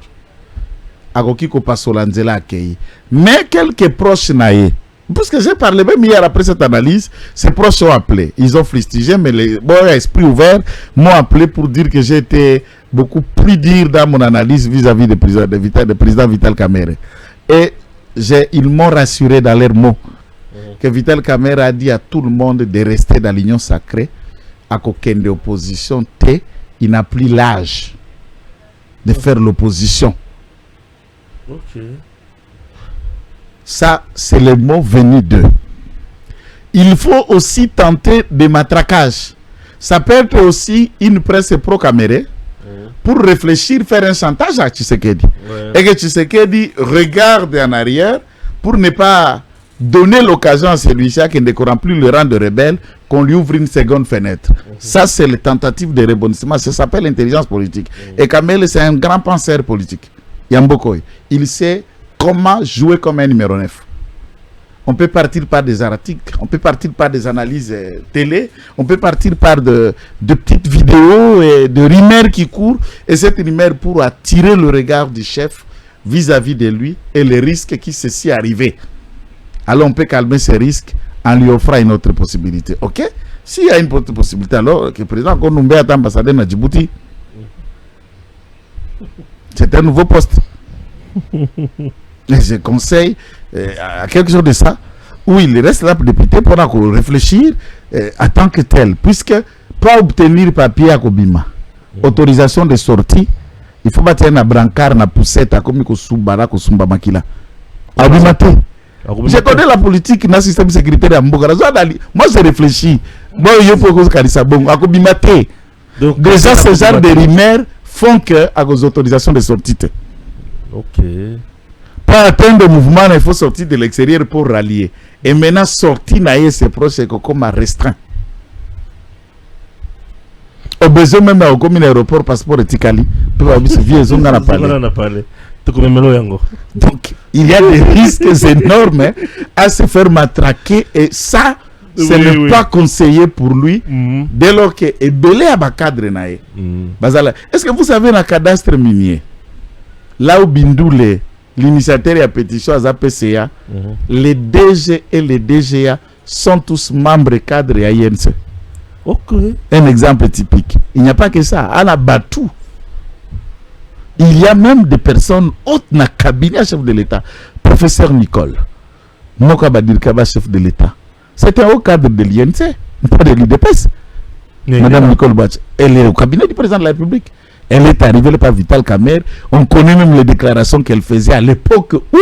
à Kokiko Pasolanzela accueilli. Mais quelques proches naïfs, puisque j'ai parlé même hier après cette analyse, ces proches ont appelé, ils ont fustigé, mais les bons esprits ouverts m'ont appelé pour dire que j'ai été beaucoup plus dur dans mon analyse vis-à-vis du président Vital Kamerhe. Et ils m'ont rassuré dans leurs mots que Vital Kamerhe a dit à tout le monde de rester dans l'union sacrée, à aucune de opposition, il n'a plus l'âge de faire l'opposition.
Ok.
Ça, c'est le mot venu d'eux. Il faut aussi tenter des matraquages. Ça peut être aussi une presse pro-Kamerhe pour réfléchir, faire un chantage à Tshisekedi. Et que Tshisekedi regarde en arrière pour ne pas donner l'occasion à celui-ci qui ne remplit le rang de rebelle, qu'on lui ouvre une seconde fenêtre. Ça, c'est la tentative de rebondissement. Ça s'appelle l'intelligence politique. Et Kamerhe, c'est un grand penseur politique. Yambokoy. Il sait comment jouer comme un numéro 9. On peut partir par des articles, on peut partir par des analyses télé, on peut partir par de petites vidéos et de rumeurs qui courent. Et cette rumeur pour attirer le regard du chef vis-à-vis de lui et les risques qui ceci arriver. Alors on peut calmer ces risques en lui offrant une autre possibilité. Ok? S'il y a une autre possibilité, alors que le président Konoumbe est ambassadeur de Djibouti. C'est un nouveau poste. Et je conseille à quelque chose de ça, où il reste là pour député pendant qu'on réfléchir en tant que tel, puisque pour obtenir papier à Kobima, autorisation de sortie, il faut battre un brancard, na poussette, comme Kosubara, Kosumba Makila. Je connais la politique dans le système sécuritaire à Mboka. Moi, j'ai réfléchi. Moi, je peux dire que déjà, ce genre de rumeurs font que à vos autorisations de sortie.
Ok.
Pas atteindre le mouvement, il faut sortir de l'extérieur pour rallier. Et maintenant, sortir naïe, c'est proche, c'est comme un restreint. Au besoin même au commune aéroport, passeport et Tikali. Donc, il y a des risques énormes à se faire matraquer et ça, ce n'est pas conseillé pour lui dès lors que est belé à cadre naïe. Est-ce que vous savez dans le cadastre minier, là où Bindoule, l'initiateur et la pétition à PCA, les DG et les DGA sont tous membres cadres à INC.
Okay.
Un exemple typique. Il n'y a pas que ça. À la Batou, il y a même des personnes hautes dans le cabinet chef de l'État. Professeur Nicole, Mokabadirkaba chef de l'État. C'est un haut cadre de l'INC, pas de l'IDPS. Madame Nicole Bach, elle est au cabinet du président de la République. Elle est arrivée par Vital Kamerhe. On connaît même les déclarations qu'elle faisait à l'époque où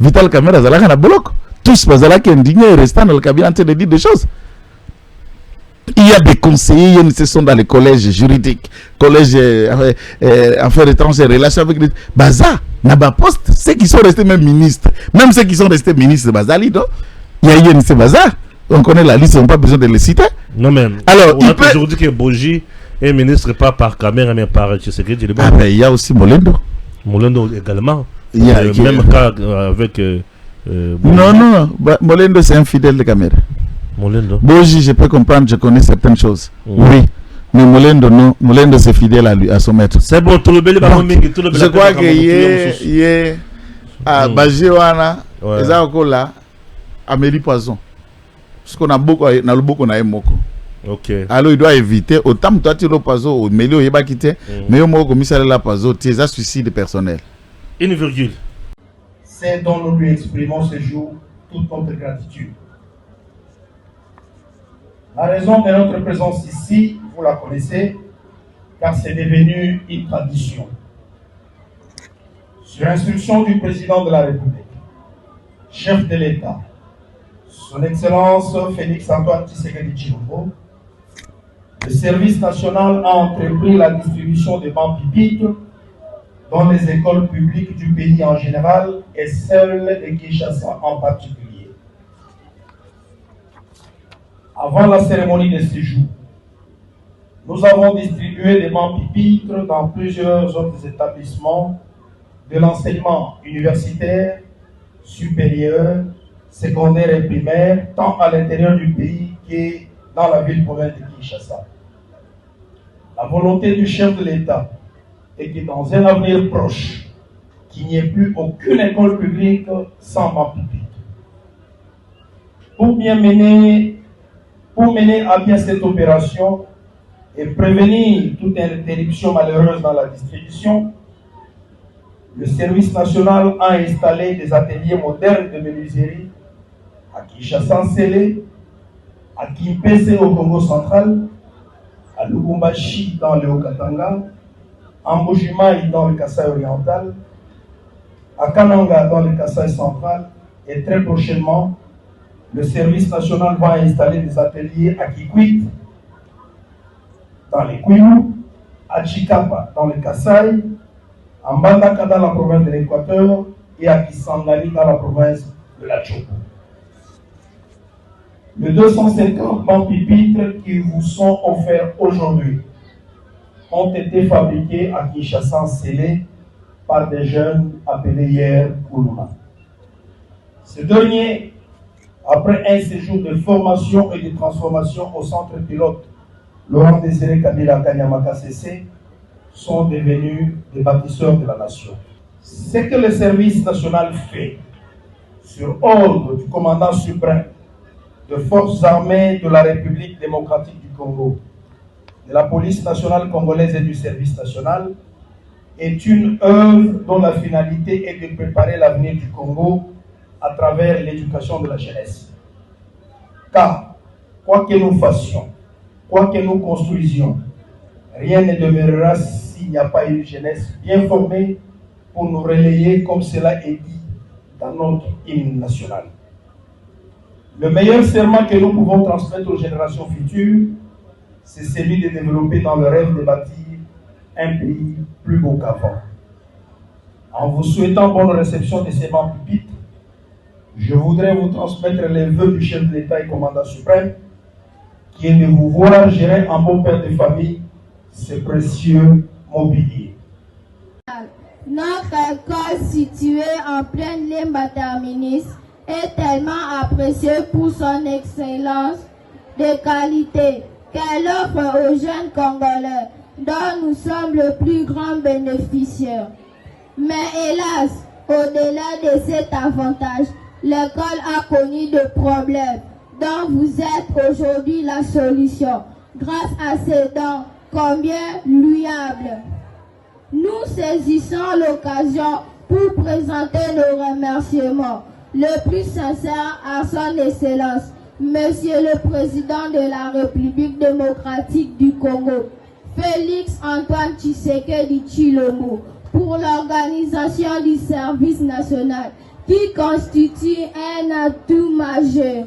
Vital Kamerhe a zalaka na boloko. Tous bazala qui indignés et restant dans le cabinet en train de dire des choses. Il y a des conseillers, ils sont dans les collèges juridiques, collèges affaires étrangères, relations avec les bazar, n'a poste, ceux qui sont restés même ministres, même ceux qui sont restés ministres bazali, il y a eu ce bazar. On connaît la liste, on n'a pas besoin de les citer.
Non mais
alors
on a toujours dit que Boji est ministre pas par Kamerhe mais par Tshisekedi.
Ah ben il y a aussi Molendo.
Molendo également.
Il y a
même cas avec
non, Molendo c'est un fidèle de Kamerhe.
Molendo.
Boji, je peux comprendre, je connais certaines choses. Oui. Mais Molendo, non. Molendo, c'est fidèle à lui, à son maître.
C'est bon, tout le bel
je crois que y est à Bajiwana, les Akola, Amélie Poison. Parce qu'on a beaucoup, on a moko.
Ok.
Alors il doit éviter, autant toi tu le Poison, au milieu, il va quitter, mais au moment où il la Poison, tu es un suicide personnel.
Une virgule.
C'est dont nous lui exprimons ce jour toute notre gratitude. La raison de notre présence ici, vous la connaissez, car c'est devenu une tradition. Sur instruction du président de la République, chef de l'État, son Excellence Félix Antoine Tshisekedi Tshilombo, Le service national a entrepris la distribution des bancs pupitres dans les écoles publiques du pays en général et celles de Kinshasa en particulier. Avant la cérémonie de séjour, nous avons distribué des bancs pupitres dans plusieurs autres établissements de l'enseignement universitaire, supérieur, secondaire et primaire, tant à l'intérieur du pays que dans la ville-province de Kinshasa. La volonté du chef de l'État est que dans un avenir proche, qu'il n'y ait plus aucune école publique sans banc pupitre. Pour mener à bien cette opération et prévenir toute interruption malheureuse dans la distribution, le service national a installé des ateliers modernes de menuiserie à Kinshasa-Nsele, à Kimpese au Congo central, à Lubumbashi dans le Haut-Katanga, à Mbujimayi dans le Kasaï oriental, à Kananga dans le Kasaï central, et très prochainement, le service national va installer des ateliers à Kikwit, dans les Kwilu, à Chikapa dans le Kasaï, à Mbandaka dans la province de l'Équateur et à Kisangani dans la province de la Tchoko. Les 250 bancs pupitres qui vous sont offerts aujourd'hui ont été fabriqués à Kinshasa-Nsele par des jeunes appelés hier Koulouna. Ce dernier, après un séjour de formation et de transformation au centre pilote Laurent Désiré Kabila Kanyamaka CC, sont devenus des bâtisseurs de la nation. Ce que le service national fait, sur ordre du commandant suprême des forces armées de la République démocratique du Congo, de la police nationale congolaise et du service national, est une œuvre dont la finalité est de préparer l'avenir du Congo à travers l'éducation de la jeunesse. Car, quoi que nous fassions, quoi que nous construisions, rien ne demeurera s'il n'y a pas une jeunesse bien formée pour nous relayer comme cela est dit dans notre hymne national. Le meilleur serment que nous pouvons transmettre aux générations futures, c'est celui de développer dans le rêve de bâtir un pays plus beau qu'avant. En vous souhaitant bonne réception de ces bancs pupitres, je voudrais vous transmettre les vœux du chef de l'État et commandant suprême, qui est de vous voir gérer en bon père de famille ce précieux mobilier.
Notre école située en pleine Limba Terminus est tellement appréciée pour son excellence de qualité qu'elle offre aux jeunes Congolais dont nous sommes le plus grand bénéficiaire. Mais hélas, au-delà de cet avantage, l'école a connu des problèmes dont vous êtes aujourd'hui la solution grâce à ces dons combien louables. Nous saisissons l'occasion pour présenter nos remerciements le plus sincère à son Excellence, Monsieur le Président de la République démocratique du Congo, Félix Antoine Tshisekedi Tshilombo, pour l'organisation du service national qui constitue un atout majeur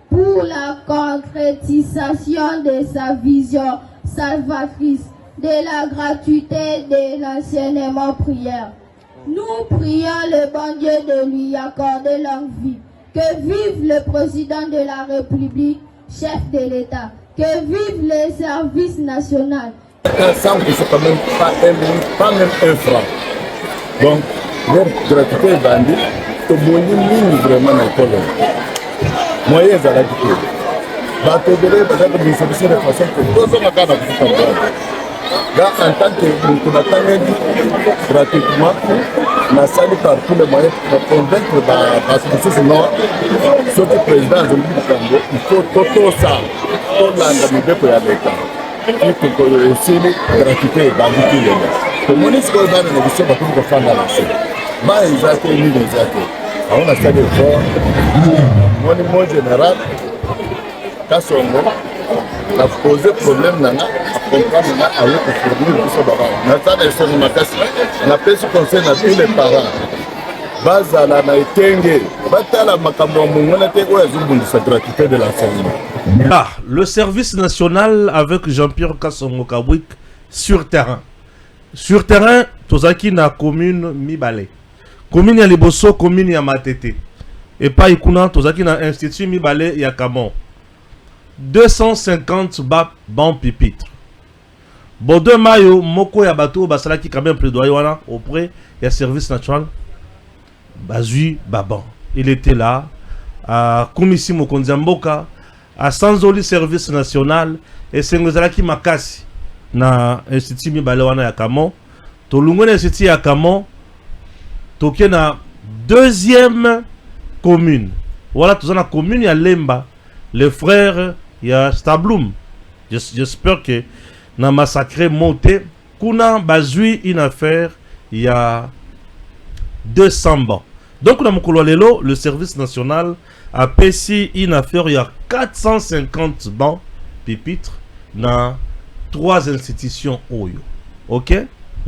pour la concrétisation de sa vision salvatrice de la gratuité de l'enseignement prière. Nous prions le bon Dieu de lui accorder longue vie. Que vive le président de la République, chef de l'État. Que vive le service national.
Ensemble, c'est quand même pas même un franc. Donc, leur gratuité est bandit. Tout le monde vraiment dans l'école. Moyen à la gratuité. Bateau de l'air, peut-être que nous de façon que nous sommes à Ghana pour tout là, en tant que nous avons gratuitement, nous saluons par tous les moyens pour convaincre parce que sinon, ce que le président du Congo, il faut tout ça, tout l'endamité pour y aller. Il faut que aussi la gratuité est banditée. Le ministre de la négociation va tout faire dans la scène. Mais ils ont été mis les actes. On a fait des efforts. Mon général, Kassongo, a posé problème nana, a comprendre nana, a eu pour fournir tout ça. On a fait des choses, on a fait ce conseil à tous les parents.
bazala na etenge batala makambo mongona te oyo azobundisa gratuité de l'enseignement.
Ah, le service national avec Jean-Pierre Kassongo Kabwik sur terrain. Sur terrain, tozaki na commune Mibale. Commune ya Liboso, commune ya Matete. Et pas ikuna, tozaki na institut Mibale ya Kamon. 250 ban pipitre. Bodo mayo moko ya bateau basalaki quand même plaidoyer wana auprès ya service national. Bazui Baban. Il était là à Komisi Mokonzi Mboka, à Sanzoli service national et Sengozalaki Makasi na institut Mibale wana ya Kamon. Tolungo na institut ya Kamon. Toké na deuxième commune. Voilà, tout ça na commune ya Lemba, les frères ya Stabloum. J'espère que na massacré monté kuna bazui une affaire il y a 200 bancs. Donc na mokolo lelo le service national a payé une affaire il y a 450 bancs pipitres dans 3 institutions oyo. OK?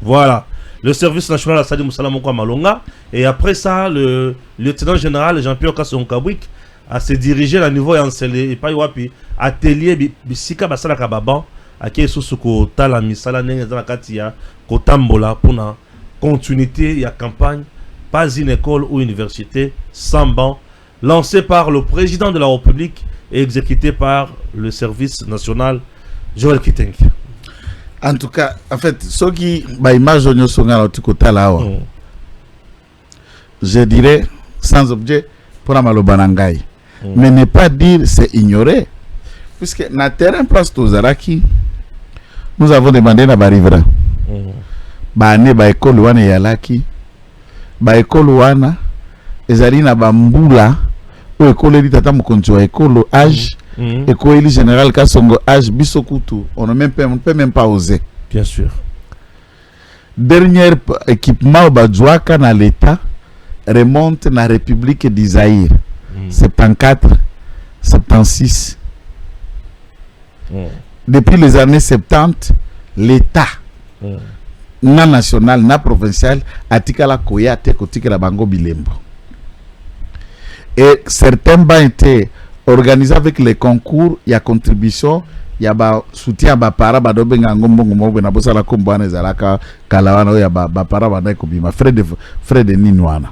Voilà. Le service national a sali Moussala Mokwa Malonga et après ça le lieutenant général Jean-Pierre Kassongo Kabwik a se dirigé à niveau yancélé et pas wapi atelier bisika basala kababan ake susuko tala misala nenge za katia kotambola pour na continuité ya campagne pas une école ou université sans banc lancé par le président de la République et exécuté par le service national Joël Kitenki.
En tout cas, en fait, ce qui ba image on songa la tukota là je dirais sans objet pour amalobanangai. Mais ne pas dire c'est ignorer puisque na terrain place Tozaraki nous avons demandé na barivra. Ba ne ba école wana yalaki ba école wana ezali na bambula o école li tata mokonzi wa école âge école général Kassongo âge bisokutu on ne peut même pas oser.
Bien sûr.
Dernier équipement badjouaka na l'état remonte na République d'Isaïr 74 76. Depuis les années 70 l'état na national na provincial atikala koya te kotikela bango bilembo. Et certains bancs étaient organisés avec les concours, il y a contribution, il y a soutien à para badobenga ngombongo mo na bosala kombana ezalaka kalawana ya ba para bana ko bima frais de ninwana.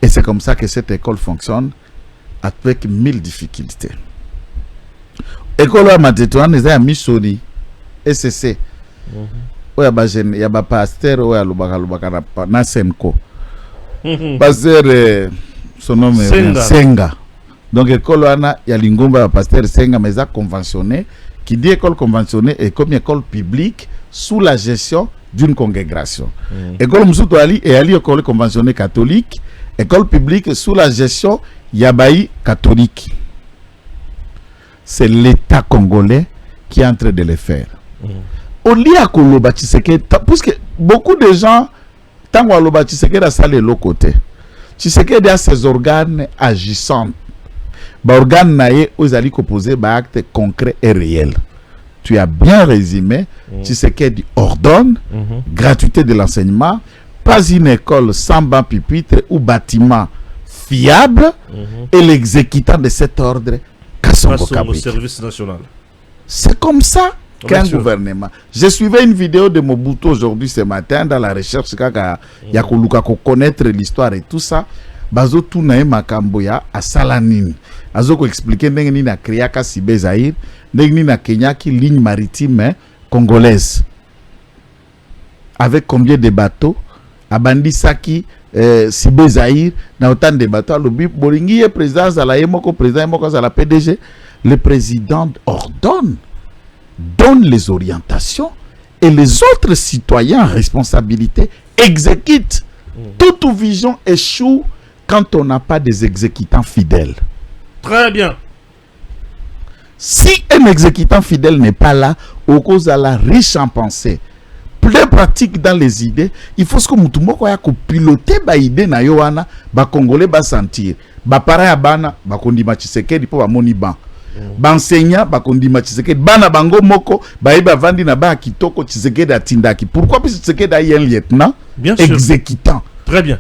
Et c'est comme ça que cette école fonctionne avec 1000 difficultés. École à Matetouane eza misoni SCC. Oya ba jeune ya ba pasteur oya lubaka na Senko. Pasteur son nom est Senga. Donc école wana ya lingomba pasteur Senga mais ça conventionné qui dit école conventionnée est comme école publique sous la gestion d'une congrégation. École Moussoutou Ali et Ali école conventionnée catholique, école publique sous la gestion Yabaï catholique. C'est l'État congolais qui est en train de le faire. Au lieu à Koloba Tshisekedi, parce que beaucoup de gens tant que Koloba Tshisekedi a salé l'autre côté. Tshisekedi a ses organes agissants. Ba organes naïe aux alliés composés par actes concrets et réels. Tu as bien résumé. Tshisekedi ordonne gratuité de l'enseignement, pas une école sans banc pupitre ou bâtiment fiable et l'exécutant de cet ordre Kassongo Kabwik.
Service national.
C'est comme ça qu'un gouvernement. Je suivais une vidéo de Mobutu aujourd'hui ce matin dans la recherche kaka ya koluka ko connaître l'histoire et tout ça. Bazo tunae makambo ya asalanini. Azo ko expliquer ndenge ni na kriaka Sibe Zaïre, ndenge ni na Kenya ki ligne maritime congolaise. Avec combien de bateaux abandi saki Sibe Zaïre na autant de bateaux lobi bolingi président za yemoko président yemoko za la PDG, le président ordonne, donne les orientations et les autres citoyens en responsabilité exécutent. Toute vision échoue quand on n'a pas des exécutants fidèles.
Très bien.
Si un exécutant fidèle n'est pas là, au cause à la riche en pensée, plus pratique dans les idées, il faut que mutumoko ya ko piloter ba idée na yoana, ba congolais ba sentir. Ba para ya bana ba kondima Tshisekedi po ba moni ban. Ba enseignant ba kondima Tshisekedi bana bango moko ba iba vandi na ba kitoko Tshisekedi atindaki. Pourquoi parce que Tshisekedi a un lieutenant exécutant.
Très bien.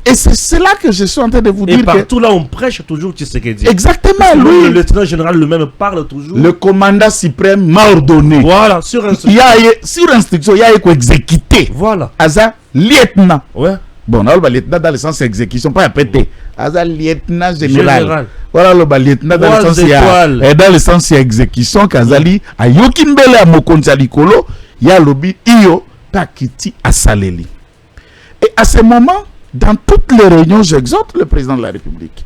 Et c'est cela que je suis en train de vous dire.
Et partout là, on prêche toujours Tshisekedi.
Exactement, lui.
Le lieutenant général lui-même parle toujours.
Le commandant suprême m'a ordonné.
Voilà, sur instruction.
Il y a exécuté.
Voilà.
Aza lieutenant.
Ouais.
Bon, on a le lieutenant dans le sens exécution, pas pété. Aza lieutenant général. Voilà le lieutenant dans le sens exécution. Kazali a yokimbele a mokonza likolo. Ya lobi iyo takiti asaleli. Et à ce moment, dans toutes les réunions, j'exhorte le président de la République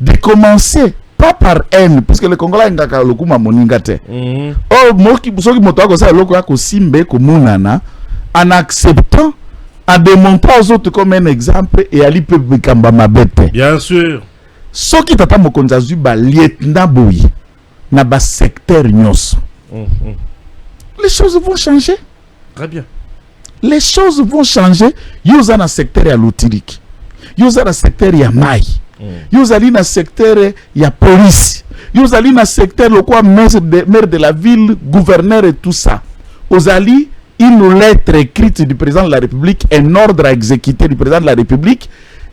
de commencer, pas par haine, parce que le Congolais ngaka lokuma moningate. Oh, moki soki moto ako sa loko ako simbe ko munana, en acceptant, en démontrant aux autres comme un exemple et ali peut bekamba mabete.
Bien sûr.
Soki tata mokonza zu ba lieutenant boyi na ba secteur nyos. Les choses vont changer.
Très bien.
Les choses vont changer. Yoza na secteur ya lotirik. Yoza na secteur ya mai. Yoza li na secteur ya police. Yoza li na secteur le quoi maire de la ville, gouverneur et tout ça. Ozali une lettre écrite du président de la République, un ordre à exécuter du président de la République.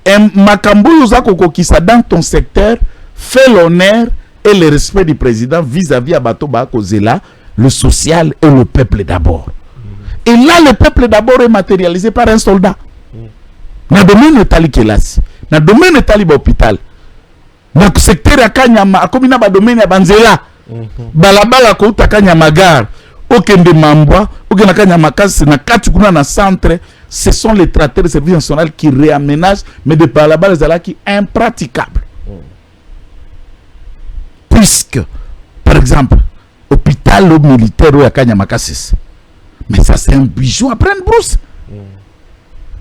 Un makambo yoza kokokisa dans ton secteur, fait l'honneur et le respect du président vis-à-vis à Bato Bakozela, le social et le peuple d'abord. Et là, le peuple d'abord est matérialisé par un soldat. Dans le domaine de Kelasi, dans le domaine de l'hôpital, dans le secteur de Kanyama, comme dans le domaine de Banzela, Balabala Kouta Kanyama Gare, Okende Mambwa, Okende Kanyama Kasi, na Katukuna na centre, ce sont les traiteurs de service national qui réaménagent, mais de Balabala Zala qui est impraticable. Puisque, par exemple, hôpital militaire ou à Kanyama Kasi, mais ça, c'est un bijou après une brousse.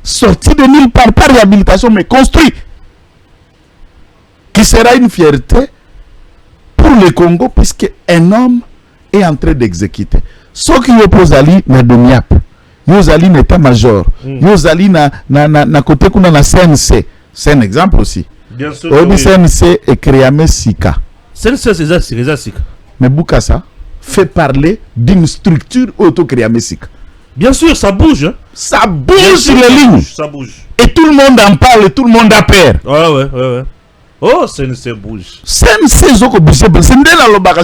Sorti de nulle part, par réhabilitation, mais construit. Qui sera une fierté pour le Congo, puisque un homme est en train d'exécuter. Ce qui oppose Ali na demi-ap. Yozali n'état-major. Yozali na côté qu'on a la CNC. C'est un exemple aussi.
Bien sûr.
Au CNC est créé Sika.
CNC, c'est Sika.
Mais Boukassa fait parler d'une structure auto-créée.
Bien sûr, ça bouge. Hein.
Ça bouge sur les lignes.
Ça bouge.
Et tout le monde en parle, et tout le monde a peur.
Ouais. Oh, CNC bouge.
CNC,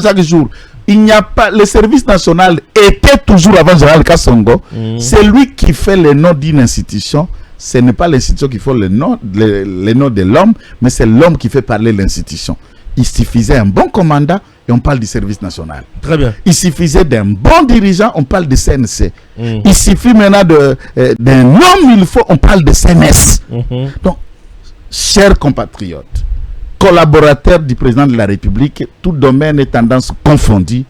chaque jour. Il n'y a pas. Le service national était toujours avant Général Kassongo. C'est lui qui fait le nom d'une institution. Ce n'est pas l'institution qui fait le nom de l'homme, mais c'est l'homme qui fait parler l'institution. Il suffisait un bon commandant et on parle du service national.
Très bien.
Il suffisait d'un bon dirigeant, on parle de CNC. Il suffit maintenant d'un homme, on parle de CNS. Donc, chers compatriotes, collaborateurs du président de la République, tout domaine et tendance confondus,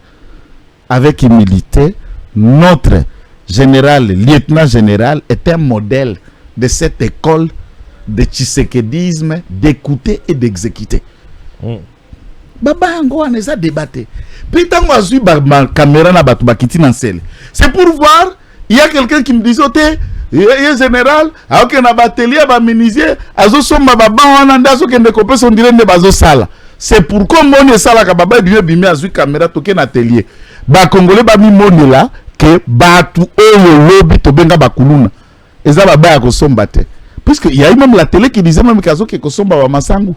avec humilité, notre général, lieutenant général, est un modèle de cette école de tshisekedisme, d'écouter et d'exécuter. Baba yango aneza débatté. Puis tant que je ma caméra na batu bakiti na sel. C'est pour voir, il y a quelqu'un qui me dit oté, général, a ok na batelier ba menuisier, azo somba baba wana ndazo kende kopé son dire ne bazo sala. C'est pourquoi mon sala ka baba biye bimi azu caméra toke na atelier. Ba congolais ba mi moni là que batu oyo lobi to benga bakuluna. Eza baba ya kosomba te. Puisque il y a eu même la télé qui disait même kazo ke kosomba wa masangu.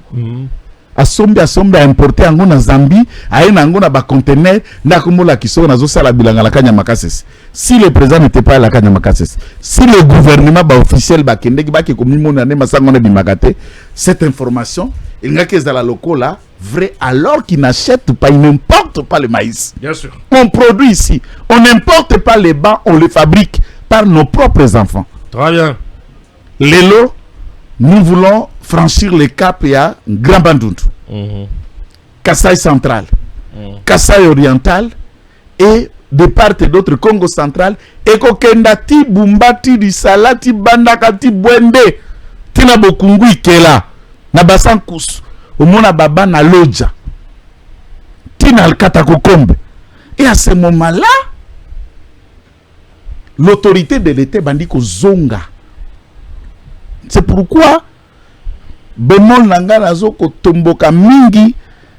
Asombe importé ango na Zambie, aina ango na ba conteneur, na kumola kiso na zo sala bilanga la Kanyama Kasese. Si le président n'était pas à la Kanyama Kasese, si le gouvernement ba officiel ba kende ba ke komi mona ne masango na bimagate, cette information, il n'y a que dans la loco là, vrai alors qu'ils n'achètent pas, ils n'importent pas le maïs.
Bien sûr.
On produit ici, on n'importe pas les bancs, on les fabrique par nos propres enfants.
Très bien.
Lélo, nous voulons franchir le cap à Grand Bandundu, Kasaï central, Kasaï oriental et de part et d'autre Congo central et Kokendati, Bumbati, Salati, Bandakati, Bwende, Tina Bokungu Ikela, Nabasan Kous, Omona Baba na Lodja, Tina Alkatakokombe. Et à ce moment-là, l'autorité de l'État bandiko zonga. C'est pourquoi Bemol nanga nazo ko tomboka mingi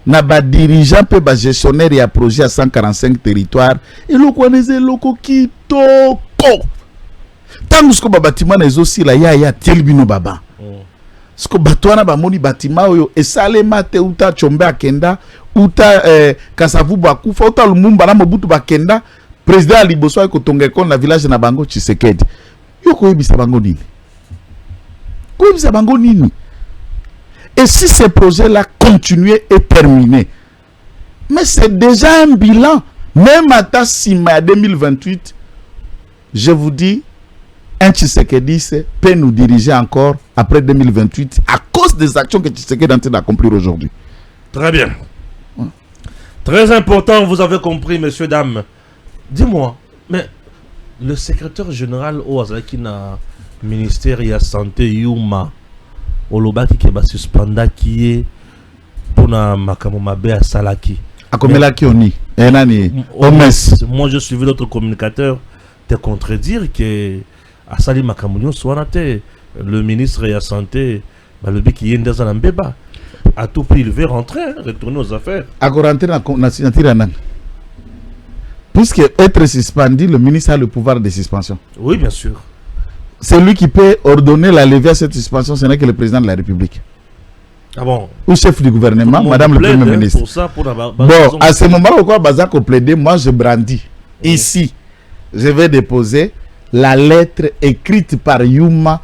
na ba dirigeant pe ba gestionnaire ya projet à 145 territoires et lo connaissez loko kitoko. Tangu sko ba bâtiment na ezo si la ya telbino baba. Parce que Batouana Bamoni Batima Oyo, et Salema te uta Chombe Akenda, uta Kasavu Bakufa, uta Lumumba na Mobutu Bakenda, président Liboso et Kotongekon, la village de Nabango Tshisekedi. Yoko Ebisa Bango Nini. Ko Ebisa Bango Nini. Et si ces projets-là continuaient et terminaient, mais c'est déjà un bilan. Même à Tassima 2028, je vous dis, un Tshisekedi peut nous diriger encore après 2028 à cause des actions que Tshisekedi est en train d'accomplir aujourd'hui.
Très bien. Très important, vous avez compris, messieurs, dames. Dis-moi, mais le secrétaire général au Azakina ministère de la Santé, Yuma, Olobaki qui va suspendre qui est pour na Makamomabe à Salaki.
À Komela Kioni,
moi je suivi d'autres communicateurs te contredire que à Sali Makamounion soit le ministre de la Santé, le but qui est dans un béba. À tout prix, il veut rentrer, retourner aux affaires.
À rentrer dans la signature. Puisque être suspendu, le ministre a le pouvoir de suspension.
Oui, bien sûr.
C'est lui qui peut ordonner la levée à cette suspension, ce n'est que le président de la République.
Ah bon?
Ou chef du gouvernement, madame le Premier ministre.
Pour ça,
bon, à ce moment-là, quoi, Bazako plaidait, moi je brandis. Oui. Ici, je vais déposer la lettre écrite par Yuma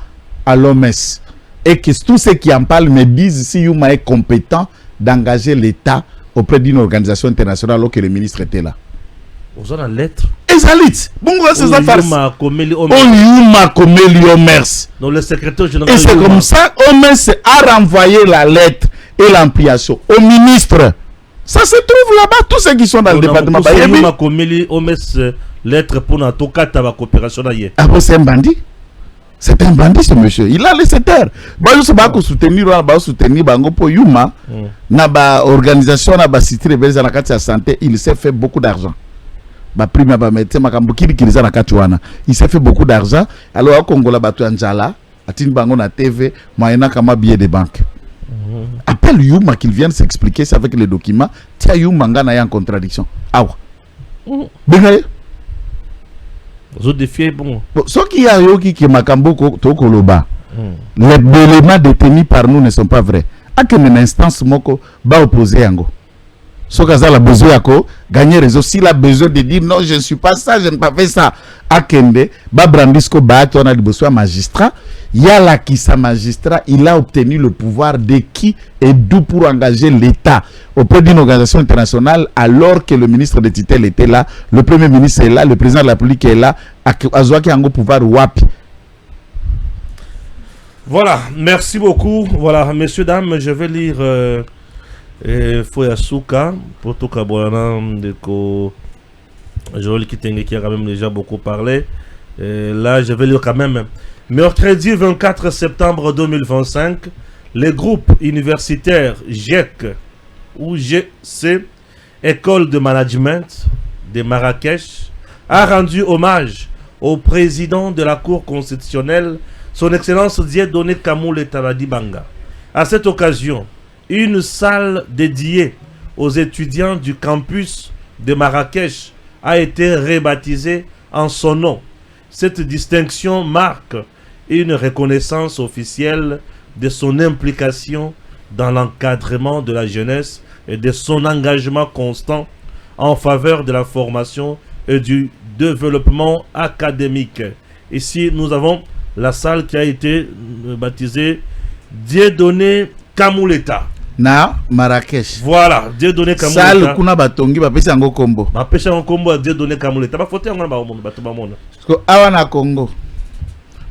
à l'OMS. Et que tous ceux qui en parlent me disent si Yuma est compétent d'engager l'État auprès d'une organisation internationale alors que le ministre était là.
Vous avez la lettre?
Exact. Bon, c'est ça.
Yuma Komeli
Omers.
Donc le secrétaire général.
Et c'est comme ça, Omers a renvoyé la lettre et l'ampliation au ministre. Ça se trouve là-bas, tous ceux qui sont dans le département.
Yuma Komeli Omers, lettre pour la coopération.
Ah bon, c'est un bandit? C'est un bandit ce monsieur. Il a laissé taire. Je sais pas soutenir bango pour Yuma. Na ba organisation na ba cité rebelle na kati ya santé, il s'est fait beaucoup d'argent. Ba prime ba médecin makambukiri kiriza na kati wana. Il s'est fait beaucoup d'argent. Alors au Congo la batu njala, atini bango na TV, moyena kama billet de banque. Appelle Yuma qu'il vienne s'expliquer ça avec les documents. Tia Yuma ngana ya en contradiction. Awa. Bengaye.
Vous défiez bon.
Ce qui a yoki qui makambo tokoloba. Les éléments détenus par nous ne sont pas vrais. À quelle instance moko ba opposé yango. Ce qu'il a besoin de gagner réseau. S'il a besoin de dire non, je ne suis pas ça, je n'ai pas fait ça. À Kende, ba brandisco ba on a besoin magistrat. Il y a là qui sa magistrat, il a obtenu le pouvoir de qui et d'où pour engager l'État auprès d'une organisation internationale alors que le ministre de Titel était là, le premier ministre est là, le président de la République est là, Azouaki a un pouvoir wapi.
Voilà, merci beaucoup. Voilà, messieurs, dames, je vais lire Foyasuka pour tout Kabouana de Joël Kitenge qui a quand même déjà beaucoup parlé. Là, je vais lire quand même. Mercredi 24 septembre 2025, le groupe universitaire GEC ou GC, École de Management de Marrakech, a rendu hommage au président de la Cour constitutionnelle, son Excellence Dieudonné Kamoulé Tabadi Banga. À cette occasion, une salle dédiée aux étudiants du campus de Marrakech a été rebaptisée en son nom. Cette distinction marque une reconnaissance officielle de son implication dans l'encadrement de la jeunesse et de son engagement constant en faveur de la formation et du développement académique. Ici, nous avons la salle qui a été baptisée Dieudonné Kamouleta.
Na Marrakech.
Voilà, Dieudonné Kamouleta.
Salle kuna batongi bapesi yango kombo.
Bapesi yango kombo Dieudonné Kamouleta. Ba foto yango na bato bamona.
Parce que awa na Congo.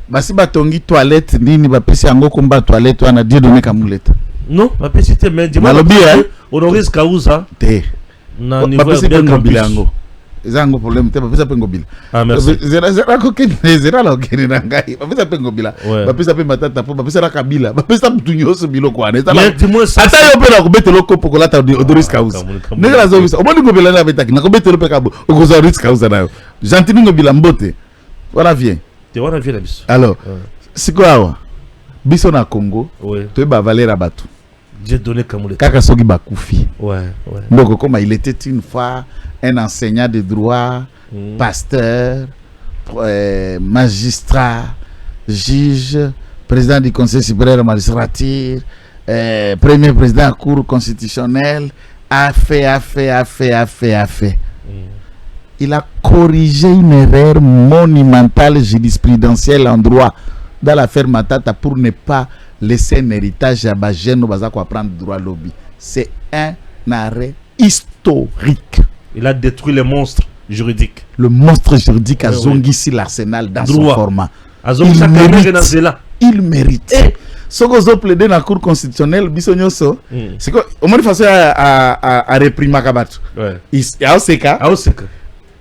Basi batongi toilette nini bapesi yango komba toilette wana Dieudonné Kamouleta.
Non, bapesi te mais dis-moi. Honoris Causa.
Te.
Na niveau bien
campus. Zango problème te bapesa pengo bila.
Ah merci.
Zera ko ken zera la okeni na ngai. Bapesa pengo bila. Bapesa pe matata po bapesa la kabila. Bapesa mutunyo so bilo kwa na.
Mais dis-moi ça.
Ata yo pe na ko betelo kopo ko lata Honoris Causa. Nela zo bisa. Omoni ngobila na betaki na ko betelo pe kabo. Okoza Honoris Causa na yo. Gentili ngobila mbote. Voilà viens.
Te wana viens la biso.
Alors, siko awa. Biso na Congo. To ba Valera batu.
Dieudonné Kamouleta.
Kaka soki bakufi.
Ouais.
Donc comme il était une fois un enseignant de droit, pasteur, magistrat, juge, président du Conseil supérieur de la magistrature, premier président de la Cour constitutionnelle, a fait. Il a corrigé une erreur monumentale jurisprudentielle en droit dans l'affaire Matata pour ne pas laisser un héritage à Bageno Bazako à prendre droit lobby. C'est un arrêt historique.
Il a détruit les monstres juridiques.
Le monstre juridique a zongi l'arsenal dans son format. Il mérite. Ce que vous plaidez dans la Cour constitutionnelle, c'est quoi? Au moins, de façon à réprimer Kabatou. Il y a aussi cas.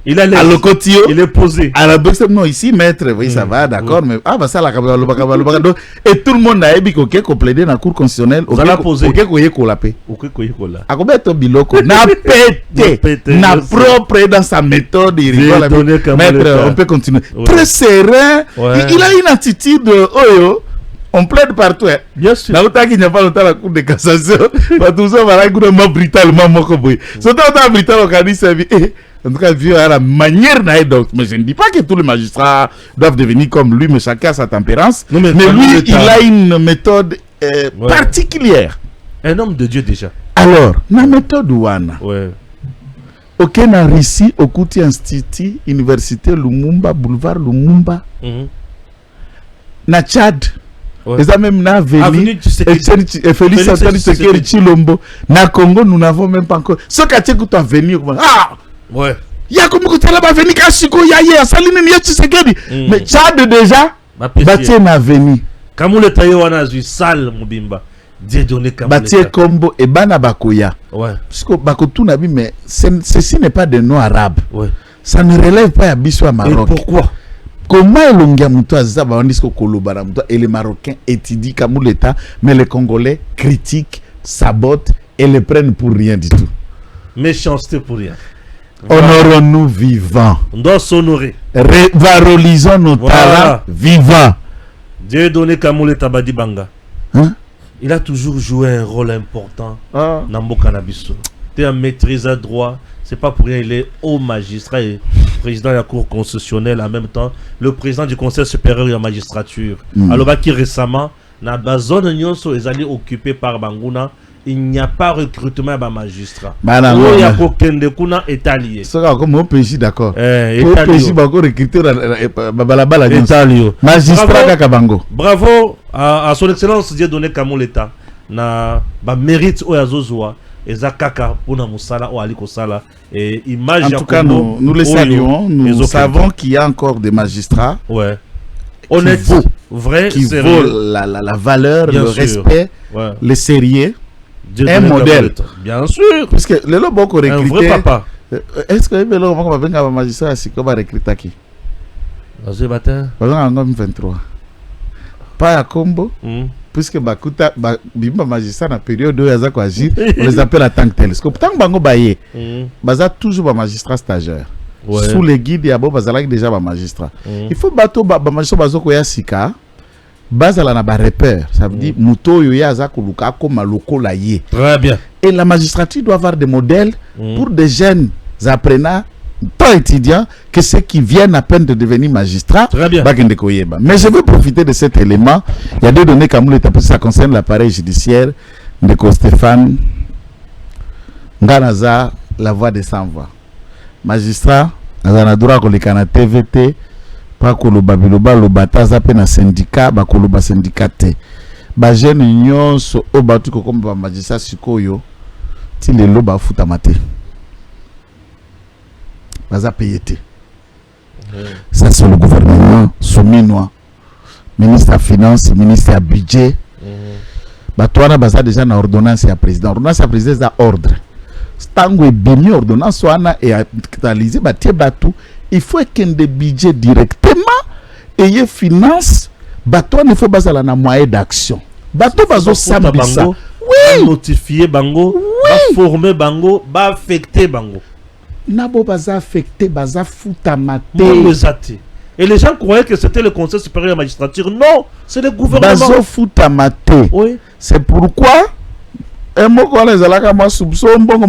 Il a
à l'ocotio,
il est posé.
À la boxe, non, ici, maître, oui, ça va, d'accord, mais bah ça, et tout le monde a dit qu'on plaidait dans la Cour constitutionnelle.
Vous allez poser.
Ok, qu'on l'a payé. À combien de biloko n'a pété, n'a propre dans sa méthode. Maître, on peut continuer. Très serein. Il a une attitude, on plaide partout.
Bien sûr.
Là où il n'y a pas longtemps la Cour de cassation, tout ça va être brutalement mokoboy. C'est autant brutal au Canada, en tout cas, vu à la manière donc, mais je ne dis pas que tous les magistrats doivent devenir comme lui, mais chacun a sa tempérance. Non, mais lui, il a une méthode particulière.
Un homme de Dieu déjà.
Alors, la méthode ouana.
Ouais.
Ok, na Russie, au Kuti Institut, Université Lumumba, Boulevard Lumumba. Na Tchad. Les a même na Avenue Félix Antoine Tshisekedi Chilombo. Na Congo, nous n'avons même pas encore. Ce quartier que tu as venu. Ah!
Ouais.
Il y a comme que tu as venu Kashiko, Yaye, Saline, Tshisekedi. Mais Tchad déjà, bâti na venu.
Kamule Taïwana, je sale, Mubimba. Dieu donné Kamule.
Bâti Kombo et Bana Bakoya.
Ouais.
Parce que Bakotou Nabi, mais ceci n'est pas de nom arabe.
Ouais.
Ça ne relève pas à Bissou à Maroc.
Et pourquoi?
Comment et les Marocains étudient Kamuleta, mais les Congolais critiquent, sabotent et les prennent pour rien du tout.
Méchanceté pour rien.
Honorons-nous vivants.
On doit s'honorer.
Valorisons nos talents vivants.
Dieu donné Kamuleta Badi Banga.
Hein?
Il a toujours joué un rôle important dans Mboka Nabiso. Tu es un maîtriseur droit. C'est pas pour rien, il est haut magistrat et président de la Cour constitutionnelle en même temps, le président du Conseil supérieur de la magistrature. Alors qui récemment, dans la zone Nyonso, ils allaient occupés par Bangouna, il n'y a pas recrutement de magistrat. Il y a aucun de Kuna étalien.
C'est comme au pays, d'accord.
Au
pays, il va recruter magistrat Kabango.
Bravo à son excellence Dieu donné Kamuleta. Na mérite Oyazozoa. Et Zakaka pour Musala ou Ali Kosala et image.
En tout cas, nous les saluons. Nous savons qu'il y a encore des magistrats.
Ouais. Honnête, vrai,
qui vaut la valeur, bien le sûr. Respect, le sérieux. Un modèle.
Bien sûr.
Parce que le lobo qu'on recrute.
Un vrai papa.
Est-ce que le lobo qu'on va venir à magistrat, c'est qu'on va recruter qui?
Dans matin.
Par exemple, en 23. Pas à Combo. Puisque Bakuta Bimba magistrat na période où ils agir, on les appelle à tant que tel. Parce que pourtant bango baye, baza toujours ba magistrat stagiaire. Sous les guides ya bo bazala déjà ba magistrat. Il faut bato ba magistrat bazoko ya sika, bazala na ba repère. Ça veut dire muto yo ya za koluka ko maloko la ye.
Très bien.
Et la magistrature doit avoir des modèles pour des jeunes apprenants tant étudiants que ceux qui viennent à peine de devenir magistrats.
Très bien.
Mais je veux profiter de cet élément. Il y a deux données comme ça concerne l'appareil judiciaire de Stéphane Nganaza, la voix des sans-voix. Magistrat, Ngana droit ko le kana TVT, pas ko lo babiloba lo bataza pe na syndicat, ba ko lo ba syndicaté. Ba jeune union so o batu ko comme ba magistrat sikoyo, ti le lo ba futa maté. Ça c'est le gouvernement souminois, ministre à finance, ministre à budget. Toi baza déjà na ordonnance à président. Ordonnance à président c'est ordre. Tango et bini ordonnance soana et actualiser batou. Il faut qu'il des budget directement et finance. Toi il faut baza na moyen d'action. Bato bazo sambisa.
Oui. Notifier bango, ba former bango, ba affecter bango.
Nabo baza affecté, baza foutamate.
Et les gens croyaient que c'était le Conseil supérieur de la magistrature. Non, c'est le gouvernement.
Bazo foutamate.
Oui.
C'est pourquoi un mot qu'on les a là, moi, soupçon, bon,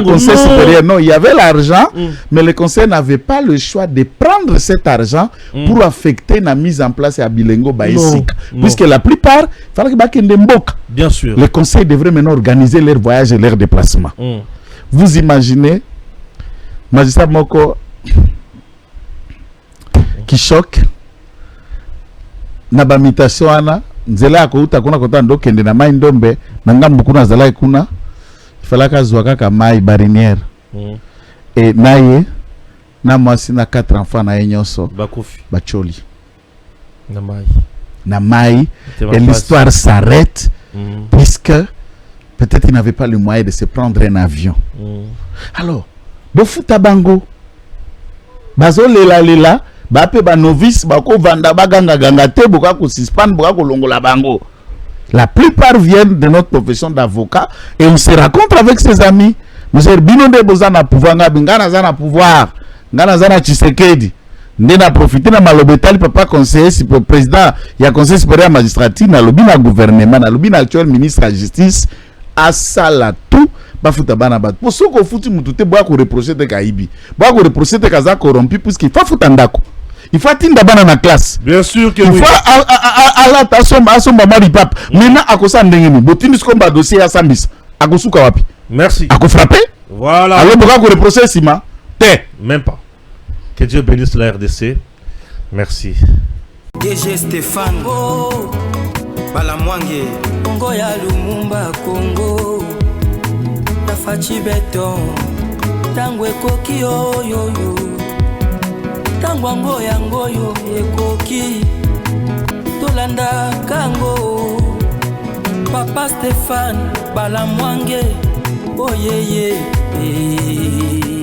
conseil supérieur. Non, il y avait l'argent, mais le conseil n'avait pas le choix de prendre cet argent pour affecter la mise en place à Bilengo Baïsik. Puisque la plupart, il fallait qu'il y ait
bien sûr.
Le conseil devrait maintenant organiser leurs voyages et leurs déplacements. Vous imaginez, magistrat Moko, qui choque, na bamitation ana, nzela ya kouta kuna kota ndo kende na mai ndombe, na ngambu kuna zala kuna, ifalaka zwaka ka mai barinière. Et naye, na mwasi na 4 enfants na enyoso,
bakufi,
bacholi.
Na mai.
Et l'histoire s'arrête, puisque peut-être il n'avait pas le moyen de se prendre un avion. Alors, bofuta bango, bazo lela, bape ba novice, bako vanda baganga ganga te, boka ko suspendre, boka ko longola bango. La plupart viennent de notre profession d'avocat et on se rencontre avec ses amis. Monsieur Bino de Bozana pouvoir, ngana zana pouvoir, ngana zana Tshisekedi. Ndena profiter na malobetali papa conseiller président il y a conseil supérieur magistrature na lobi na gouvernement na lobi na actuel ministre de la justice asala tout bafuta bana bat pour ce qu'on futi mututé boa ko reprocher te kaibi boa ko reprocher te kaza corrompu puisqu'il faut futa ndako il faut tinda bana na classe
bien sûr que
il
oui.
faut ala tasomba mari pap maintenant akosa ndengeni botindi skomba dossier ya sambisa akosuka wapi
merci
ako frapper
voilà
alors boa ko reprocher sima te
même pas. Que Dieu bénisse la RDC. Merci.
DG Stéphane Balamwange Congo ya Lumumba Congo Tafachi Beton Tangwe koki yo Tangwango yangoyo ekoki Tolanda kango Papa Stéphane Balamwange Oh yeah yeah